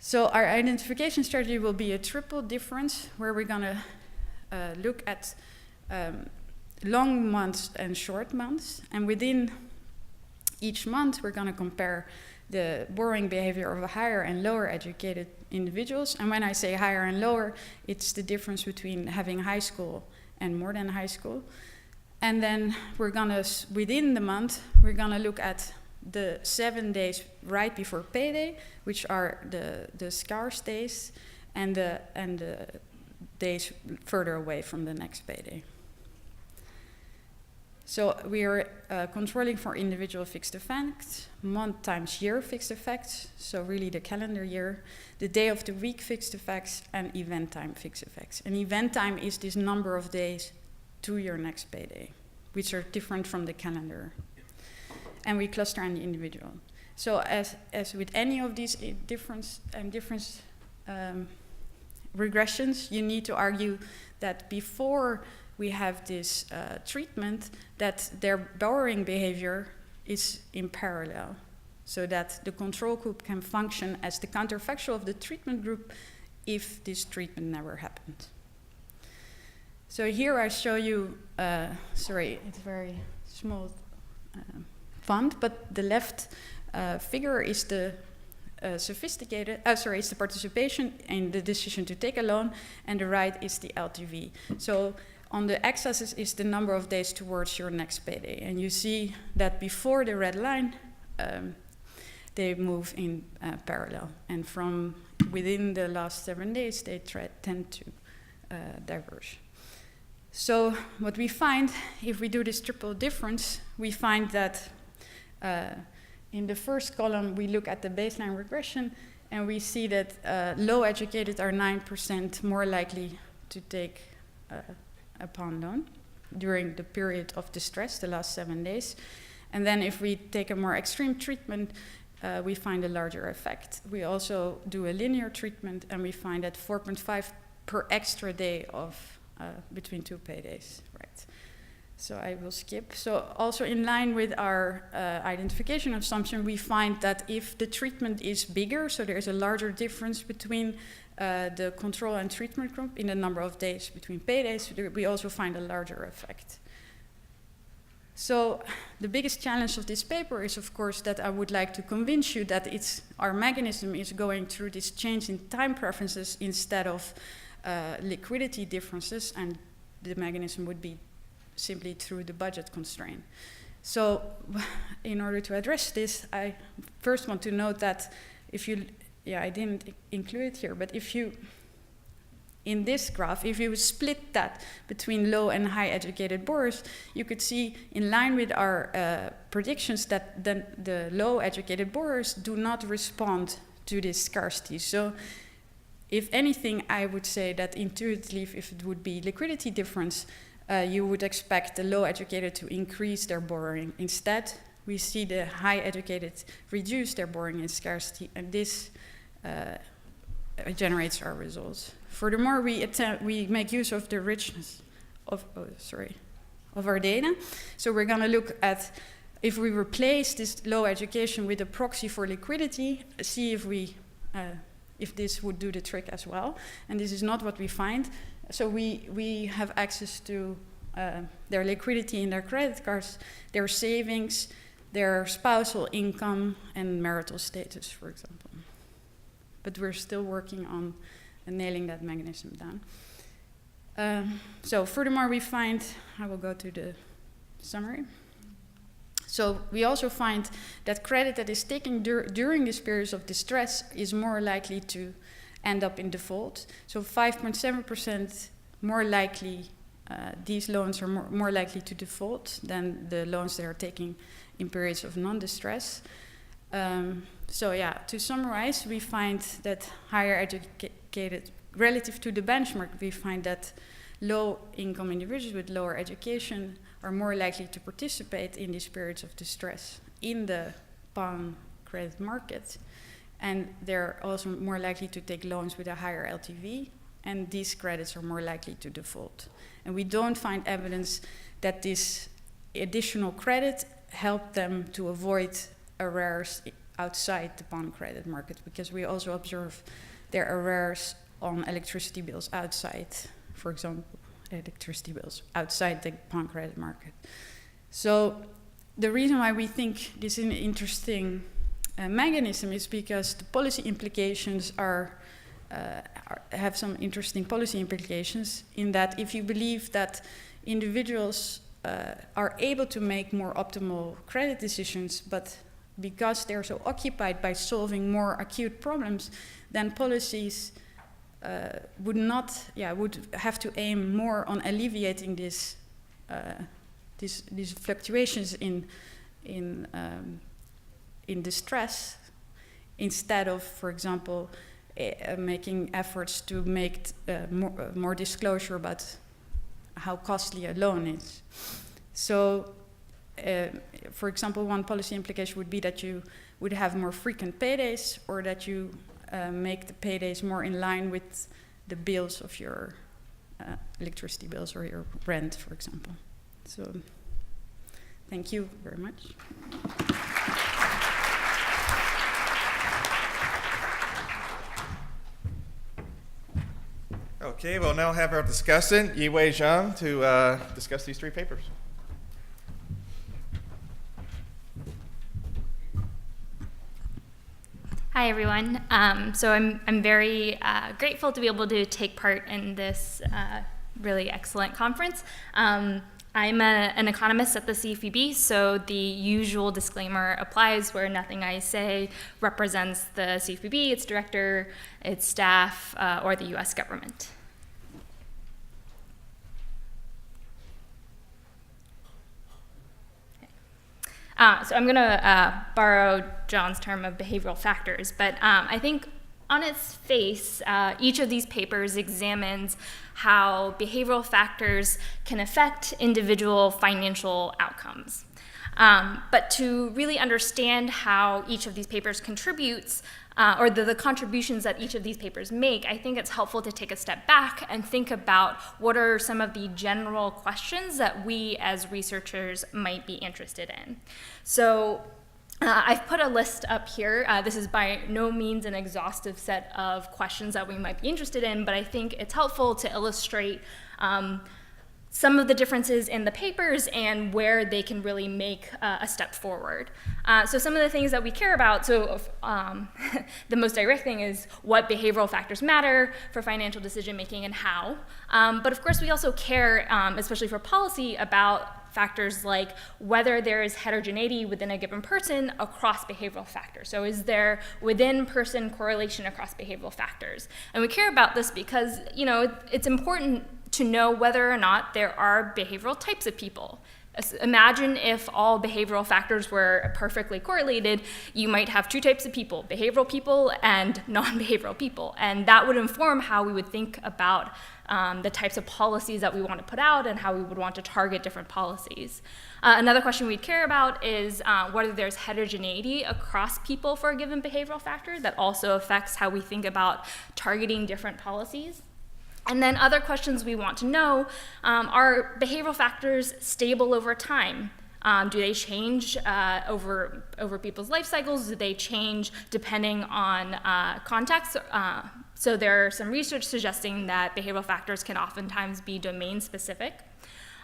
So our identification strategy will be a triple difference, where we're gonna look at long months and short months. And within each month, we're gonna compare the borrowing behavior of a higher and lower educated individuals. And when I say higher and lower, it's the difference between having high school and more than high school. And then we're gonna, within the month, we're gonna look at the 7 days right before payday, which are the scarce days, and the days further away from the next payday. So we are controlling for individual fixed effects, month times year fixed effects, so really the calendar year, the day of the week fixed effects, and event time fixed effects. And event time is this number of days to your next payday, which are different from the calendar. And we cluster on the individual. So as with any of these different regressions, you need to argue that before we have this treatment, that their borrowing behavior is in parallel, so that the control group can function as the counterfactual of the treatment group if this treatment never happened. So here I show you, sorry, it's very small font, but the left figure is the it's the participation in the decision to take a loan, and the right is the LTV. So on the x-axis is the number of days towards your next payday. And you see that before the red line, they move in parallel. And from within the last 7 days, they tend to diverge. So what we find, if we do this triple difference, we find that in the first column, we look at the baseline regression, and we see that low educated are 9% more likely to take a pawn loan during the period of distress, the last 7 days. And then if we take a more extreme treatment, we find a larger effect. We also do a linear treatment, and we find that 4.5 per extra day of between two paydays, right? So I will skip. So also in line with our identification assumption, we find that if the treatment is bigger, so there's a larger difference between the control and treatment group in the number of days between paydays, we also find a larger effect. So the biggest challenge of this paper is, of course, that I would like to convince you that our mechanism is going through this change in time preferences instead of liquidity differences, and the mechanism would be simply through the budget constraint. So in order to address this, I first want to note that if you yeah, I didn't include it here, but if you, in this graph, if you split that between low and high educated borrowers, you could see in line with our predictions that the low educated borrowers do not respond to this scarcity. So if anything, I would say that intuitively, if it would be liquidity difference, you would expect the low educated to increase their borrowing. Instead, we see the high educated reduce their borrowing in scarcity, and this generates our results. Furthermore, we make use of the richness of our data. So we're going to look at if we replace this low education with a proxy for liquidity, see if this would do the trick as well. And this is not what we find. So we have access to their liquidity in their credit cards, their savings, their spousal income, and marital status, for example. But we're still working on nailing that mechanism down. So furthermore, we find, I will go to the summary. So we also find that credit that is taken during these periods of distress is more likely to end up in default. So 5.7% more likely, these loans are more likely to default than the loans that are taking in periods of non-distress. So yeah, to summarize, we find that higher educated, relative to the benchmark, we find that low-income individuals with lower education are more likely to participate in these periods of distress in the pawn credit market. And they're also more likely to take loans with a higher LTV, and these credits are more likely to default. And we don't find evidence that this additional credit helped them to avoid arrears outside the pawn credit market, because we also observe their arrears on electricity bills outside, for example, electricity bills outside the pawn credit market. So the reason why we think this is an interesting mechanism is because the policy implications have some interesting policy implications, in that if you believe that individuals are able to make more optimal credit decisions, but because they're so occupied by solving more acute problems, then policies would have to aim more on alleviating these fluctuations in distress, instead of, for example, making efforts to make more disclosure about how costly a loan is. So, for example, one policy implication would be that you would have more frequent paydays, or that you make the paydays more in line with the bills of your electricity bills or your rent, for example. So, thank you very much. Okay, we'll now have our discussant, Yiwei Zhang, to discuss these three papers. Hi, everyone. So I'm very grateful to be able to take part in this really excellent conference. I'm an economist at the CFPB, so the usual disclaimer applies, where nothing I say represents the CFPB, its director, its staff, or the US government. So I'm going to borrow John's term of behavioral factors, but I think on its face, each of these papers examines how behavioral factors can affect individual financial outcomes. But to really understand how each of these papers contributes, or the contributions that each of these papers make, I think it's helpful to take a step back and think about what are some of the general questions that we as researchers might be interested in. So I've put a list up here. This is by no means an exhaustive set of questions that we might be interested in, but I think it's helpful to illustrate some of the differences in the papers and where they can really make a step forward. So some of the things that we care about, so the most direct thing is what behavioral factors matter for financial decision making and how. But of course we also care, especially for policy, about factors like whether there is heterogeneity within a given person across behavioral factors. So is there within person correlation across behavioral factors? And we care about this because, it's important to know whether or not there are behavioral types of people. Imagine if all behavioral factors were perfectly correlated, you might have two types of people, behavioral people and non-behavioral people. And that would inform how we would think about the types of policies that we want to put out and how we would want to target different policies. Another question we'd care about is whether there's heterogeneity across people for a given behavioral factor that also affects how we think about targeting different policies. And then other questions we want to know, are behavioral factors stable over time? Do they change over people's life cycles? Do they change depending on context? So there are some research suggesting that behavioral factors can oftentimes be domain specific.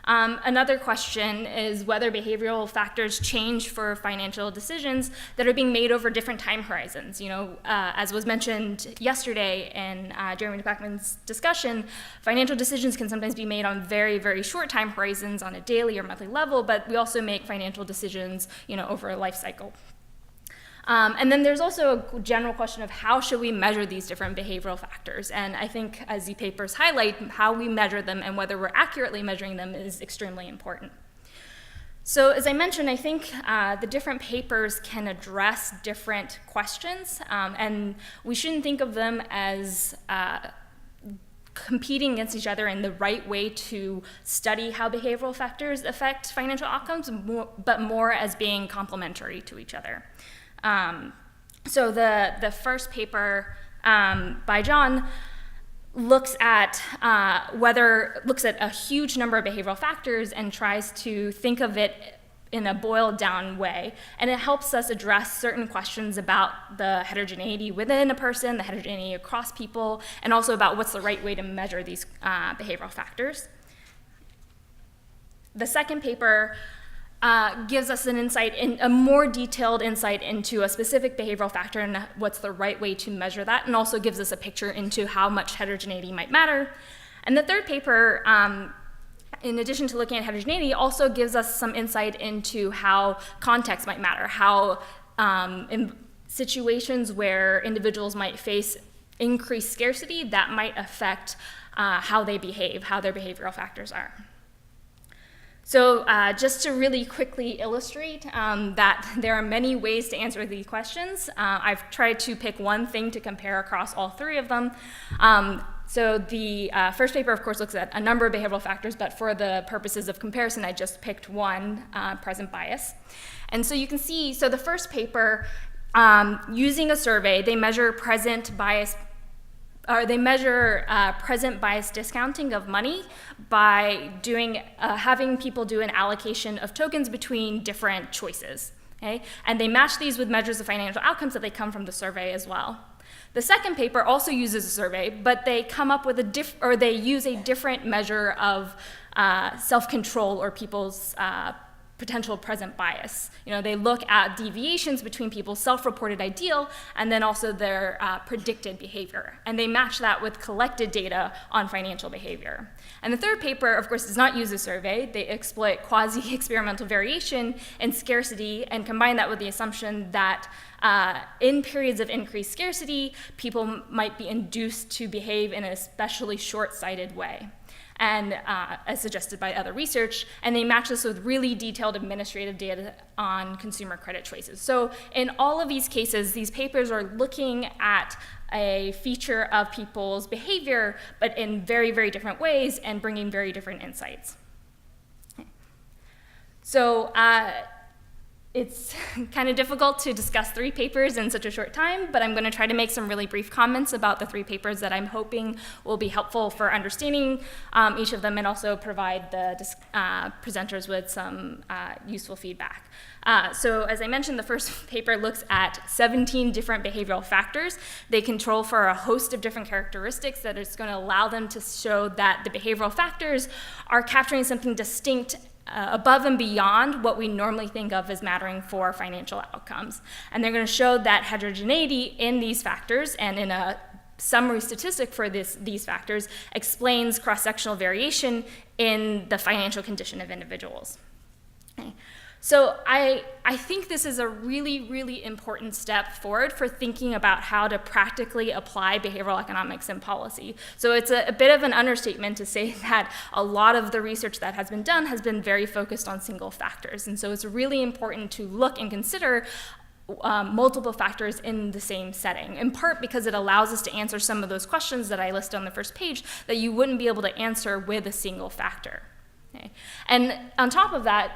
Another question is whether behavioral factors change for financial decisions that are being made over different time horizons. As was mentioned yesterday in Jeremy Packman's discussion, financial decisions can sometimes be made on very, very short time horizons on a daily or monthly level, but we also make financial decisions, over a life cycle. And then there's also a general question of how should we measure these different behavioral factors. And I think, as the papers highlight, how we measure them and whether we're accurately measuring them is extremely important. So as I mentioned, I think the different papers can address different questions, and we shouldn't think of them as competing against each other in the right way to study how behavioral factors affect financial outcomes, but more as being complementary to each other. So the first paper by John looks at a huge number of behavioral factors and tries to think of it in a boiled down way, and it helps us address certain questions about the heterogeneity within a person, the heterogeneity across people, and also about what's the right way to measure these behavioral factors. The second paper gives us a more detailed insight into a specific behavioral factor and what's the right way to measure that, and also gives us a picture into how much heterogeneity might matter. And the third paper, in addition to looking at heterogeneity, also gives us some insight into how context might matter, how in situations where individuals might face increased scarcity, that might affect how they behave, how their behavioral factors are. So just to really quickly illustrate that there are many ways to answer these questions, I've tried to pick one thing to compare across all three of them. So the first paper, of course, looks at a number of behavioral factors, but for the purposes of comparison, I just picked one, present bias. And so you can see, so the first paper, using a survey, they measure present bias discounting of money by having people do an allocation of tokens between different choices. Okay? And they match these with measures of financial outcomes that they come from the survey as well. The second paper also uses a survey, but they come up with they use a different measure of self-control or people's potential present bias. They look at deviations between people's self-reported ideal and then also their predicted behavior. And they match that with collected data on financial behavior. And the third paper, of course, does not use a survey. They exploit quasi-experimental variation and scarcity and combine that with the assumption that in periods of increased scarcity, people might be induced to behave in an especially short-sighted way, and as suggested by other research, and they match this with really detailed administrative data on consumer credit choices. So in all of these cases, these papers are looking at a feature of people's behavior, but in very, very different ways and bringing very different insights. So it's kind of difficult to discuss three papers in such a short time, but I'm going to try to make some really brief comments about the three papers that I'm hoping will be helpful for understanding each of them and also provide the presenters with some useful feedback. So as I mentioned, the first paper looks at 17 different behavioral factors. They control for a host of different characteristics that is going to allow them to show that the behavioral factors are capturing something distinct above and beyond what we normally think of as mattering for financial outcomes. And they're going to show that heterogeneity in these factors and in a summary statistic for these factors explains cross-sectional variation in the financial condition of individuals. Okay. So I think this is a really, really important step forward for thinking about how to practically apply behavioral economics in policy. So it's a bit of an understatement to say that a lot of the research that has been done has been very focused on single factors. And so it's really important to look and consider multiple factors in the same setting, in part because it allows us to answer some of those questions that I listed on the first page that you wouldn't be able to answer with a single factor. Okay. And on top of that,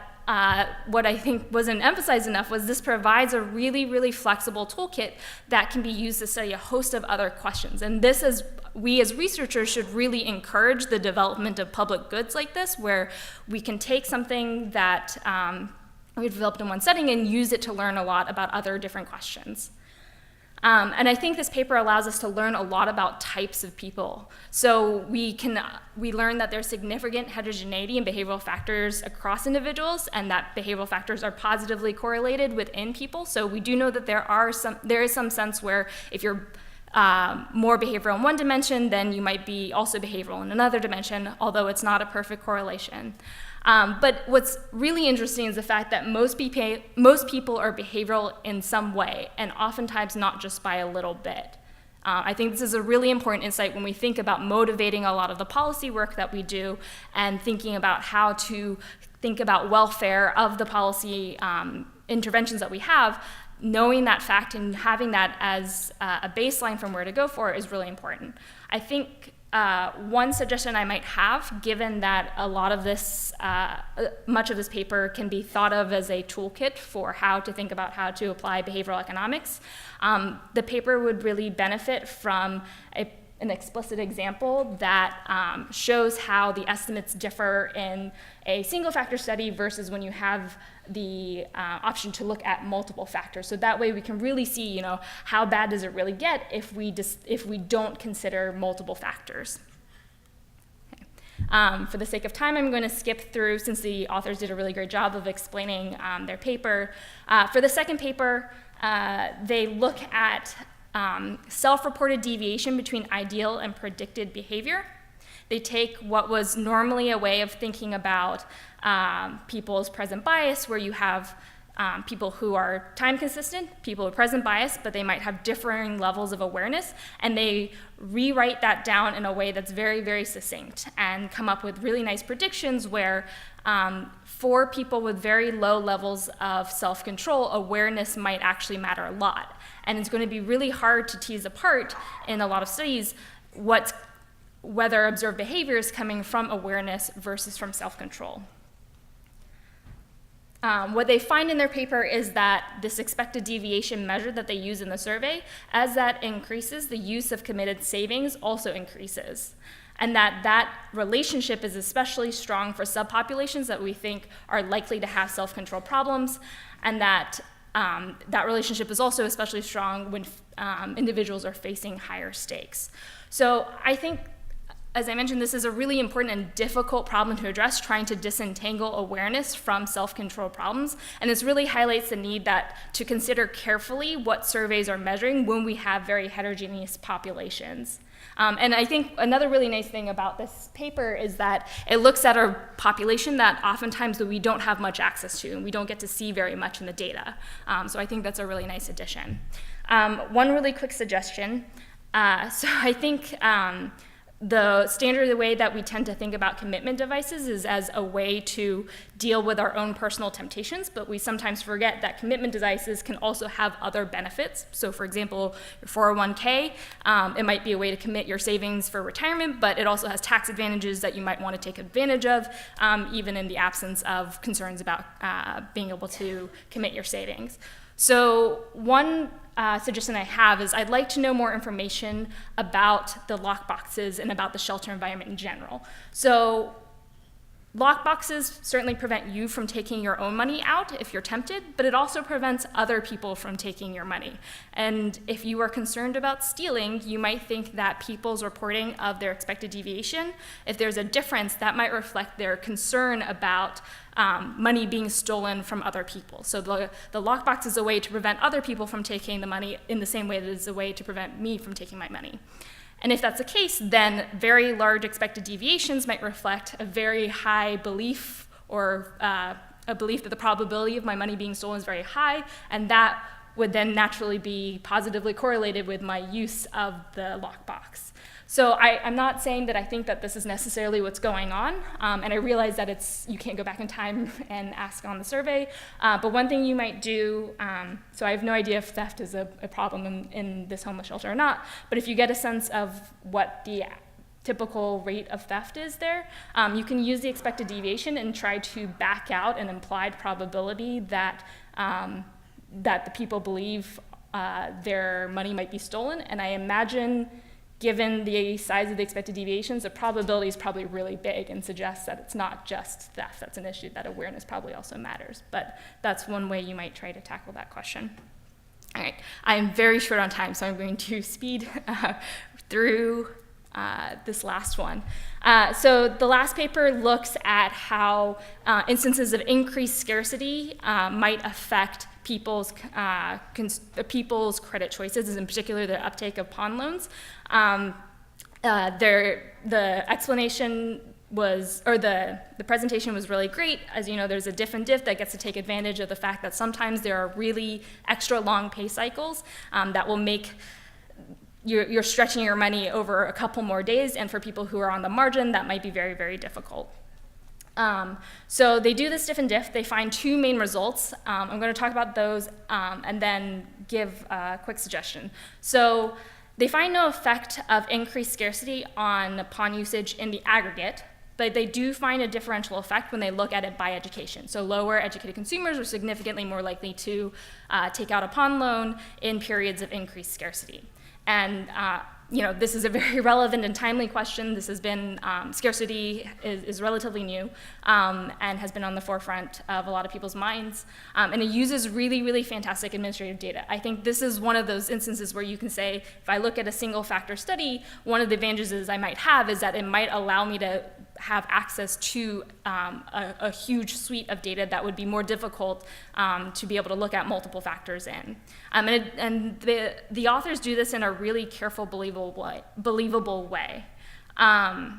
what I think wasn't emphasized enough was this provides a really, really flexible toolkit that can be used to study a host of other questions. And this is, we as researchers should really encourage the development of public goods like this, where we can take something that we've developed in one setting and use it to learn a lot about other different questions. And I think this paper allows us to learn a lot about types of people. So we learn that there's significant heterogeneity in behavioral factors across individuals, and that behavioral factors are positively correlated within people. So we do know that there is some sense where if you're more behavioral in one dimension, then you might be also behavioral in another dimension, although it's not a perfect correlation. But what's really interesting is the fact that most people are behavioral in some way, and oftentimes not just by a little bit. I think this is a really important insight when we think about motivating a lot of the policy work that we do and thinking about how to think about welfare of the policy interventions that we have. Knowing that fact and having that as a baseline from where to go for is really important. I think one suggestion I might have, given that a lot of this, much of this paper can be thought of as a toolkit for how to think about how to apply behavioral economics, the paper would really benefit from an explicit example that shows how the estimates differ in a single factor study versus when you have the option to look at multiple factors. So that way we can really see, how bad does it really get if we don't consider multiple factors. Okay. For the sake of time, I'm going to skip through, since the authors did a really great job of explaining their paper. For the second paper, they look at self-reported deviation between ideal and predicted behavior. They take what was normally a way of thinking about people's present bias, where you have people who are time consistent, people with present bias, but they might have differing levels of awareness, and they rewrite that down in a way that's very, very succinct and come up with really nice predictions where for people with very low levels of self-control, awareness might actually matter a lot. And it's going to be really hard to tease apart in a lot of studies whether observed behavior is coming from awareness versus from self-control. What they find in their paper is that this expected deviation measure that they use in the survey, as that increases, the use of committed savings also increases. And that relationship is especially strong for subpopulations that we think are likely to have self-control problems, and that relationship is also especially strong when individuals are facing higher stakes. So I think, as I mentioned, this is a really important and difficult problem to address, trying to disentangle awareness from self-control problems. And this really highlights the need to consider carefully what surveys are measuring when we have very heterogeneous populations. And I think another really nice thing about this paper is that it looks at a population that oftentimes we don't have much access to, and we don't get to see very much in the data. So I think that's a really nice addition. One really quick suggestion. So I think the standard way that we tend to think about commitment devices is as a way to deal with our own personal temptations, but we sometimes forget that commitment devices can also have other benefits. So for example, your 401k, it might be a way to commit your savings for retirement, but it also has tax advantages that you might want to take advantage of, even in the absence of concerns about being able to commit your savings. So one suggestion I have is I'd like to know more information about the lockboxes and about the shelter environment in general. So lockboxes certainly prevent you from taking your own money out if you're tempted, but it also prevents other people from taking your money. And if you are concerned about stealing, you might think that people's reporting of their expected deviation, if there's a difference, that might reflect their concern about money being stolen from other people. So the lockbox is a way to prevent other people from taking the money in the same way that it's a way to prevent me from taking my money. And if that's the case, then very large expected deviations might reflect a very high belief or a belief that the probability of my money being stolen is very high, and that would then naturally be positively correlated with my use of the lockbox. So I'm not saying that I think that this is necessarily what's going on, and I realize that you can't go back in time and ask on the survey, but one thing you might do, so I have no idea if theft is a problem in this homeless shelter or not, but if you get a sense of what the typical rate of theft is there, you can use the expected deviation and try to back out an implied probability that the people believe their money might be stolen, and I imagine given the size of the expected deviations, the probability is probably really big and suggests that it's not just theft that's an issue, that awareness probably also matters. But that's one way you might try to tackle that question. All right, I'm very short on time, so I'm going to speed through this last one. So the last paper looks at how instances of increased scarcity might affect people's credit choices, in particular the uptake of pawn loans. The explanation was, or the presentation was really great. As you know, there's a diff and diff that gets to take advantage of the fact that sometimes there are really extra long pay cycles that will make you're stretching your money over a couple more days, and for people who are on the margin, that might be very, very difficult. So they do this diff and diff. They find two main results. I'm going to talk about those and then give a quick suggestion. So they find no effect of increased scarcity on pawn usage in the aggregate, but they do find a differential effect when they look at it by education. So lower educated consumers are significantly more likely to take out a pawn loan in periods of increased scarcity. And this is a very relevant and timely question. This has been, scarcity is relatively new and has been on the forefront of a lot of people's minds. And it uses really, really fantastic administrative data. I think this is one of those instances where you can say, if I look at a single factor study, one of the advantages I might have is that it might allow me to have access to a huge suite of data that would be more difficult to be able to look at multiple factors in. And the authors do this in a really careful, believable way. I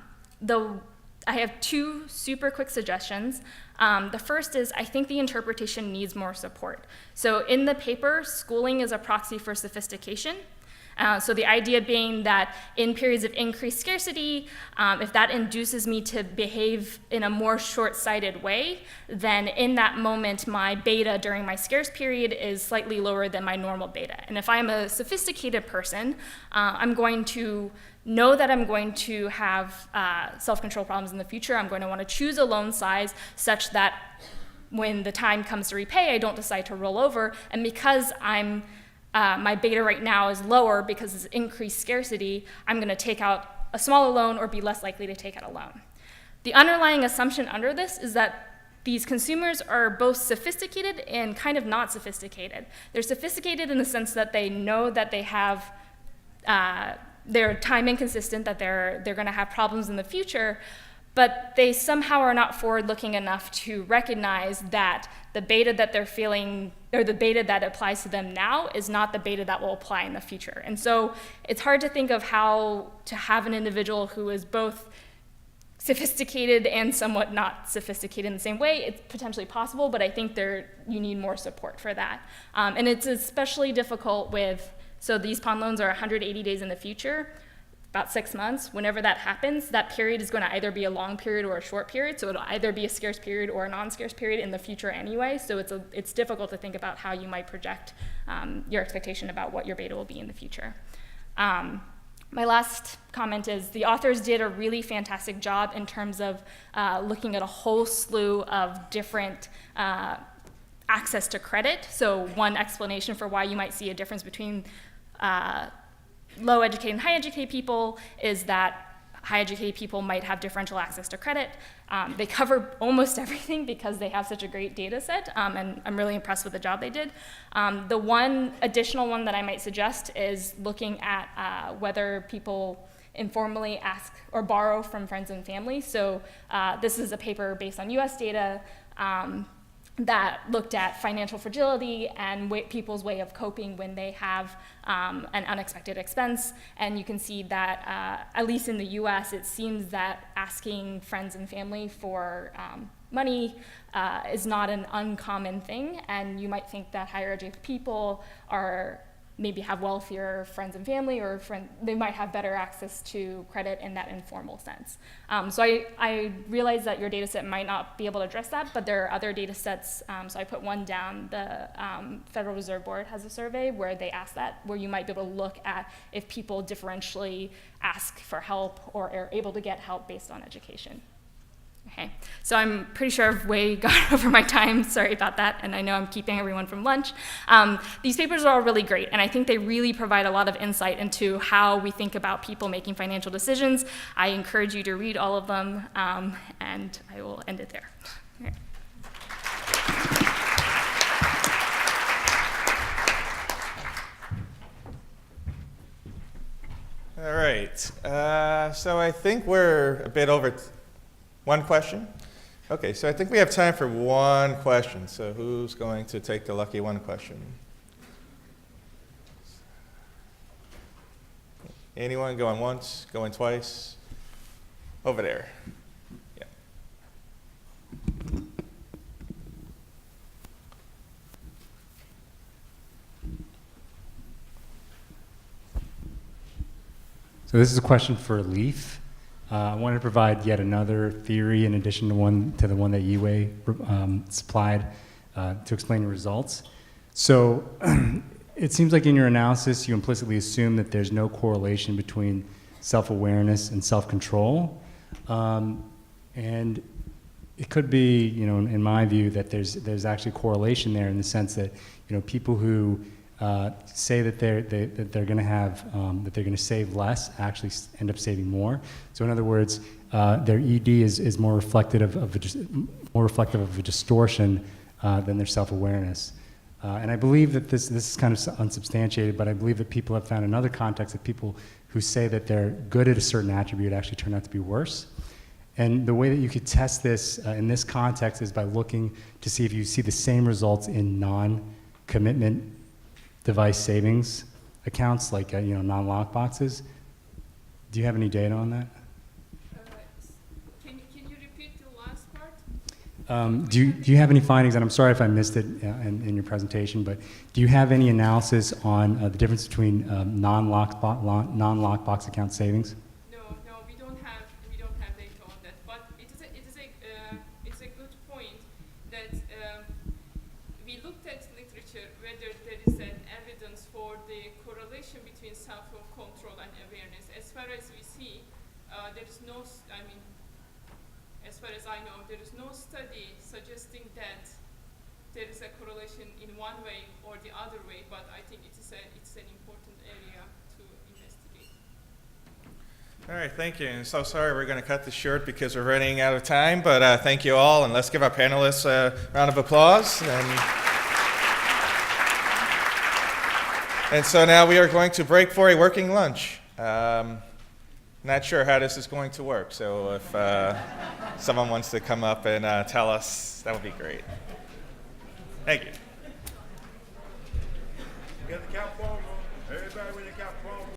have two super quick suggestions. The first is I think the interpretation needs more support. So in the paper, schooling is a proxy for sophistication. So the idea being that in periods of increased scarcity, if that induces me to behave in a more short-sighted way, then in that moment, my beta during my scarce period is slightly lower than my normal beta. And if I'm a sophisticated person, I'm going to know that I'm going to have self-control problems in the future. I'm going to want to choose a loan size such that when the time comes to repay, I don't decide to roll over. And because my beta right now is lower because it's increased scarcity, I'm going to take out a smaller loan or be less likely to take out a loan. The underlying assumption under this is that these consumers are both sophisticated and kind of not sophisticated. They're sophisticated in the sense that they know that they have, they're time inconsistent, that they're going to have problems in the future, but they somehow are not forward-looking enough to recognize that the beta that they're feeling, or the beta that applies to them now, is not the beta that will apply in the future. And so it's hard to think of how to have an individual who is both sophisticated and somewhat not sophisticated in the same way. It's potentially possible, but I think you need more support for that. And it's especially difficult so these pawn loans are 180 days in the future, about 6 months. Whenever that happens, that period is going to either be a long period or a short period, so it'll either be a scarce period or a non-scarce period in the future anyway, so it's difficult to think about how you might project your expectation about what your beta will be in the future. My last comment is the authors did a really fantastic job in terms of looking at a whole slew of different access to credit. So one explanation for why you might see a difference between low educated and high educated people is that high educated people might have differential access to credit. They cover almost everything because they have such a great data set, and I'm really impressed with the job they did. The one additional one that I might suggest is looking at whether people informally ask or borrow from friends and family. So this is a paper based on US data. that looked at financial fragility and people's way of coping when they have an unexpected expense. And you can see that, at least in the US, it seems that asking friends and family for money is not an uncommon thing. And you might think that higher educated people are maybe have wealthier friends and family, or they might have better access to credit in that informal sense. So I realize that your data set might not be able to address that, but there are other data sets. So I put one down. The Federal Reserve Board has a survey where they ask that, where you might be able to look at if people differentially ask for help or are able to get help based on education. Okay, so I'm pretty sure I've way gone over my time. Sorry about that, and I know I'm keeping everyone from lunch. These papers are all really great, and I think they really provide a lot of insight into how we think about people making financial decisions. I encourage you to read all of them, and I will end it there. Okay. All right. So I think we're a bit over. One question? Okay, so I think we have time for one question. So who's going to take the lucky one question? Anyone going once, going twice? Over there. Yeah. So this is a question for Leaf. I wanted to provide yet another theory in addition to the one that Yue supplied to explain the results. So it seems like in your analysis you implicitly assume that there's no correlation between self-awareness and self-control. And it could be, in my view, that there's actually correlation there in the sense that, people who say that they're going to have that they're going to save less actually end up saving more. So in other words, their ED is more reflective of a distortion than their self-awareness. And I believe that this is kind of unsubstantiated, but I believe that people have found in other contexts that people who say that they're good at a certain attribute actually turn out to be worse. And the way that you could test this in this context is by looking to see if you see the same results in non-commitment device savings accounts, like non-lock boxes. Do you have any data on that? Can you repeat the last part? Do you have any findings? And I'm sorry if I missed it in your presentation, but do you have any analysis on the difference between non-lock box account savings? No, we don't have data on that. But it's a good point that we looked at literature whether there is an evidence for the correlation between self-control and awareness. As far as we see, there is no. As far as I know, there is no study suggesting that there is a correlation in one way or the other way. But I think it's an important area to investigate. All right, thank you. And so sorry we're going to cut this short because we're running out of time, but thank you all, and let's give our panelists a round of applause. And so now we are going to break for a working lunch. Not sure how this is going to work, so if someone wants to come up and tell us, that would be great. Thank you. Get the cap phone. Everybody with the cap phone.